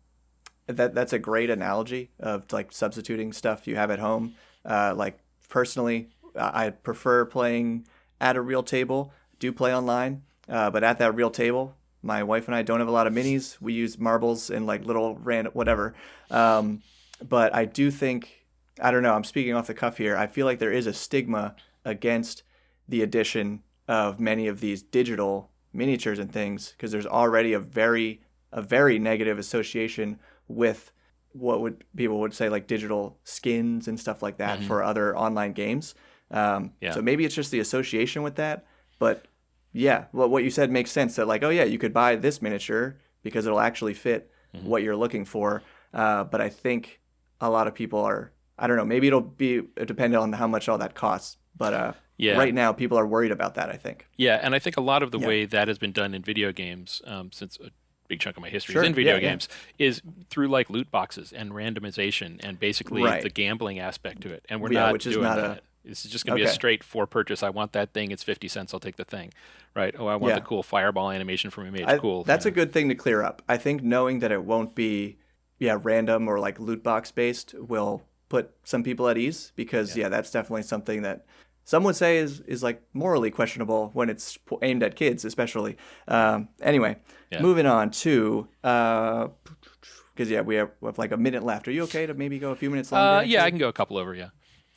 that's a great analogy of like substituting stuff you have at home. Like personally, I prefer playing at a real table. Do play online, but at that real table, my wife and I don't have a lot of minis. We use marbles and like little random whatever. But I do think, I don't know, I'm speaking off the cuff here. I feel like there is a stigma against the addition of many of these digital miniatures and things because there's already a very negative association with what people would say like digital skins and stuff like that for other online games. So maybe it's just the association with that. But yeah, what you said makes sense that like, oh yeah, you could buy this miniature because it'll actually fit what you're looking for. But I think a lot of people are, I don't know, maybe it'll be dependent on how much all that costs. But right now people are worried about that, I think. Yeah, and I think a lot of the way that has been done in video games, since a big chunk of my history is in video games, is through like loot boxes and randomization and basically the gambling aspect to it. And we're not doing that. This is just going to be a straight for purchase. I want that thing. It's 50 cents. I'll take the thing. Right? Oh, I want the cool fireball animation from Image. Cool. That's a good thing to clear up. I think knowing that it won't be random or like loot box based will put some people at ease because that's definitely something that some would say is like morally questionable when it's aimed at kids, especially. Anyway, moving on to because we have like a minute left. Are you okay to maybe go a few minutes longer? I can go a couple over. Yeah.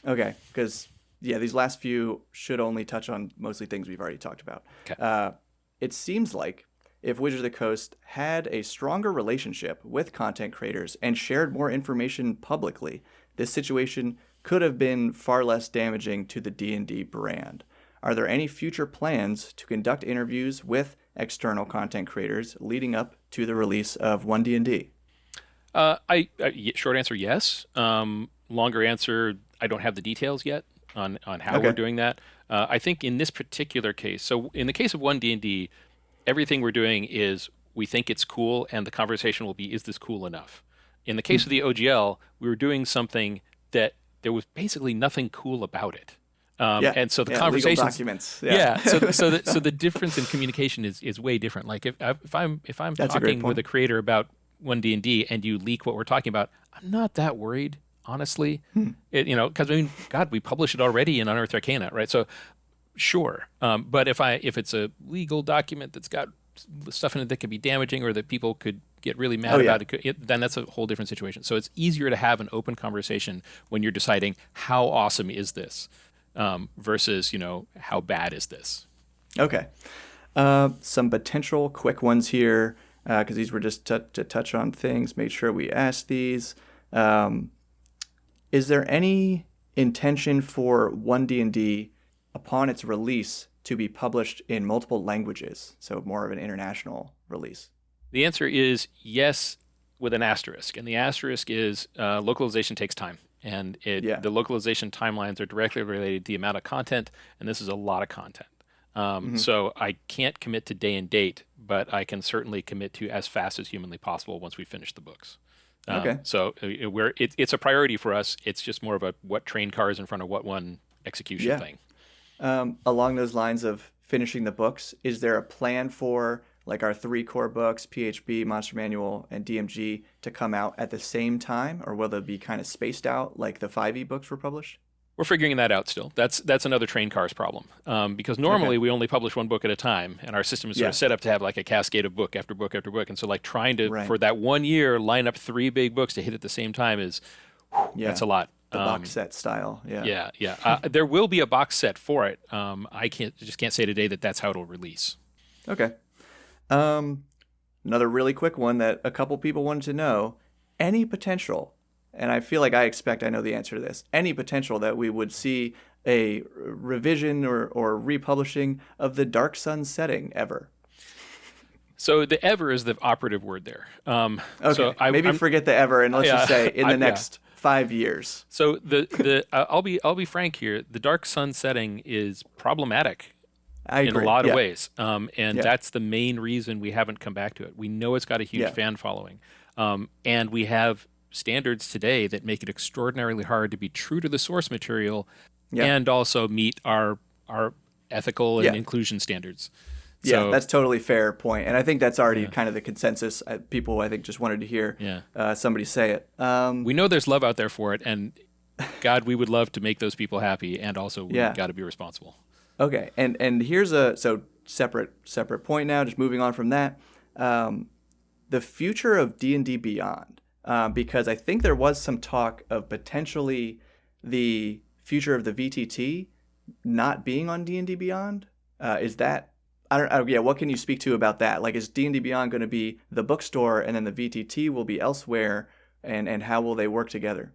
Okay, because these last few should only touch on mostly things we've already talked about. Okay. It seems like if Wizards of the Coast had a stronger relationship with content creators and shared more information publicly, this situation could have been far less damaging to the D&D brand. Are there any future plans to conduct interviews with external content creators leading up to the release of 1D&D? Short answer, yes. Longer answer, I don't have the details yet on how we're doing that. I think in this particular case, so in the case of 1D&D, everything we're doing is we think it's cool, and the conversation will be, is this cool enough? In the case of the OGL, we were doing something that there was basically nothing cool about it. And so the conversation documents. So the difference in communication is way different. Like if I'm talking with a creator about 1D&D and you leak what we're talking about, I'm not that worried, honestly. Because we publish it already in Unearthed Arcana, right? So sure. But if it's a legal document that's got stuff in it that could be damaging or that people could get really mad about then that's a whole different situation. So it's easier to have an open conversation when you're deciding how awesome is this versus, how bad is this? Okay. Some potential quick ones here because these were just to touch on things. Make sure we ask these. Is there any intention for 1D&D upon its release to be published in multiple languages, so more of an international release? The answer is yes, with an asterisk. And the asterisk is localization takes time. And the localization timelines are directly related to the amount of content, and this is a lot of content. So I can't commit to day and date, but I can certainly commit to as fast as humanly possible once we finish the books. So it's a priority for us. It's just more of a what train cars in front of what one execution thing. Along those lines of finishing the books, is there a plan for like our 3 core books, PHB, Monster Manual, and DMG, to come out at the same time, or will they be kind of spaced out like the 5e books were published? We're figuring that out still. That's another train cars problem. Because normally we only publish one book at a time, and our system is sort of set up to have like a cascade of book after book after book. And so like trying to, for that 1 year, line up 3 big books to hit at the same time is, that's a lot. The box set style. Yeah. There will be a box set for it. I just can't say today that that's how it'll release. Okay. Another really quick one that a couple people wanted to know, any potential, and I feel like I know the answer to this, any potential that we would see a revision or republishing of the Dark Sun setting ever? So the ever is the operative word there. Okay, so forget the ever and let's just say in the next 5 years. So I'll be frank here. The Dark Sun setting is problematic in a lot of ways, and that's the main reason we haven't come back to it. We know it's got a huge fan following, and we have standards today that make it extraordinarily hard to be true to the source material and also meet our ethical and inclusion standards. So, that's totally fair point. And I think that's already kind of the consensus. People, I think, just wanted to hear somebody say it. We know there's love out there for it, and God, we would love to make those people happy, and also we've got to be responsible. Okay, and here's separate point now, just moving on from that. The future of D&D Beyond, because I think there was some talk of potentially the future of the VTT not being on D&D Beyond. Is that... what can you speak to about that? Like, is D&D Beyond going to be the bookstore and then the VTT will be elsewhere, and how will they work together?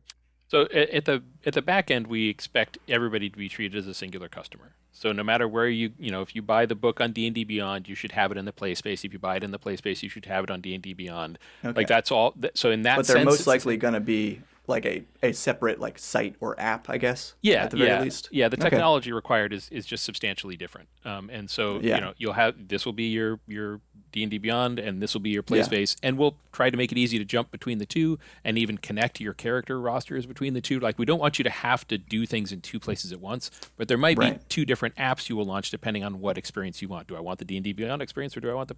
So at the back end, we expect everybody to be treated as a singular customer. So no matter where if you buy the book on D&D Beyond, you should have it in the play space. If you buy it in the play space, you should have it on D&D Beyond. Okay. Like that's all. So in that sense, but they're most likely going to be like a separate like site or app, I guess. Yeah, at the very least. Yeah, the technology required is just substantially different. And so you'll have this will be your D&D Beyond, and this will be your play space, and we'll try to make it easy to jump between the two, and even connect your character rosters between the two. Like we don't want you to have to do things in 2 places at once, but there might be 2 different apps you will launch depending on what experience you want. Do I want the D&D Beyond experience, or do I want the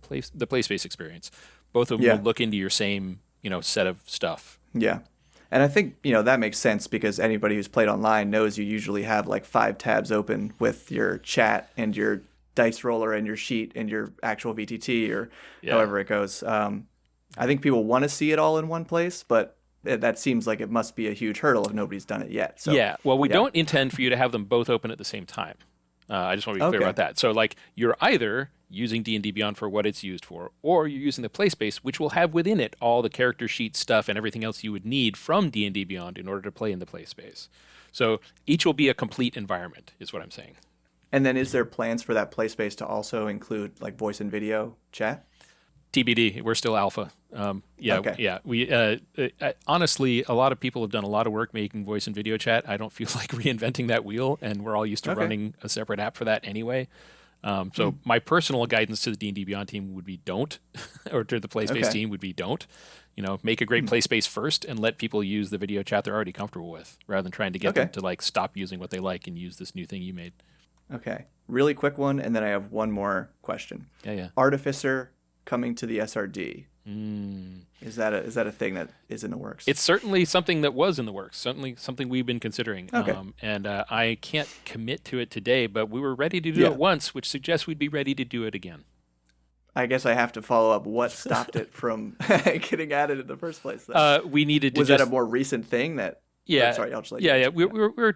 play space experience? Both of them will look into your same set of stuff. Yeah. And I think, that makes sense because anybody who's played online knows you usually have like 5 tabs open with your chat and your dice roller and your sheet and your actual VTT or however it goes. I think people want to see it all in one place, but that seems like it must be a huge hurdle if nobody's done it yet. So, well, we don't intend for you to have them both open at the same time. I just want to be clear about that. So like you're either using D&D Beyond for what it's used for, or you're using the play space, which will have within it all the character sheet stuff and everything else you would need from D&D Beyond in order to play in the play space. So each will be a complete environment, is what I'm saying. And then is there plans for that play space to also include like voice and video chat? TBD. We're still alpha. We honestly, a lot of people have done a lot of work making voice and video chat. I don't feel like reinventing that wheel, and we're all used to running a separate app for that anyway. So my personal guidance to the D&D Beyond team would be don't, or to the play space team would be don't. Make a great play space first and let people use the video chat they're already comfortable with, rather than trying to get them to like stop using what they like and use this new thing you made. Okay. Really quick one, and then I have one more question. Yeah. Artificer coming to the SRD. Is that a thing that is in the works? It's certainly something that was in the works. Certainly something we've been considering. Okay. And I can't commit to it today, but we were ready to do it once, which suggests we'd be ready to do it again. I guess I have to follow up. What stopped it from getting added in the first place? We needed to. Was that a more recent thing that? Yeah. Sorry, I'll just let you.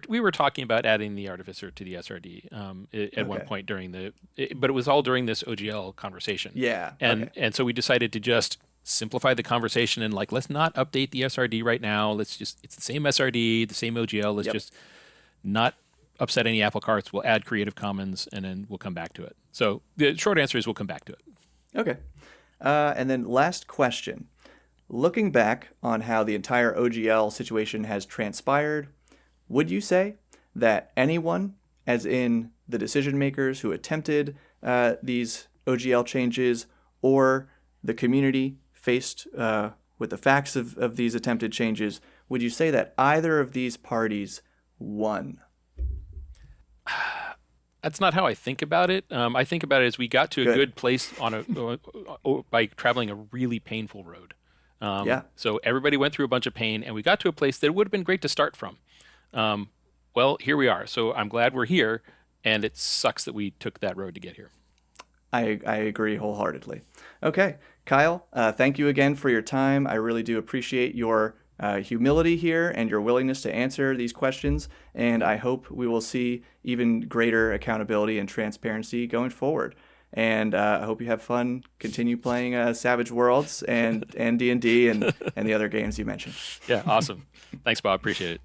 We were talking about adding the Artificer to the SRD at one point but it was all during this OGL conversation. Yeah. And so we decided to just simplify the conversation and like, let's not update the SRD right now. It's the same SRD, the same OGL. Let's just not upset any apple carts. We'll add Creative Commons and then we'll come back to it. So the short answer is we'll come back to it. Okay. And then last question. Looking back on how the entire OGL situation has transpired, would you say that anyone, as in the decision makers who attempted these OGL changes, or the community faced with the facts of these attempted changes, would you say that either of these parties won? That's not how I think about it. I think about it as we got to a good place by traveling a really painful road. So everybody went through a bunch of pain, and we got to a place that would have been great to start from. Well, here we are. So I'm glad we're here, and it sucks that we took that road to get here. I agree wholeheartedly. Okay, Kyle, thank you again for your time. I really do appreciate your humility here and your willingness to answer these questions. And I hope we will see even greater accountability and transparency going forward. And I hope you have fun. Continue playing Savage Worlds and D&D and the other games you mentioned. Yeah, awesome. Thanks, Bob. Appreciate it.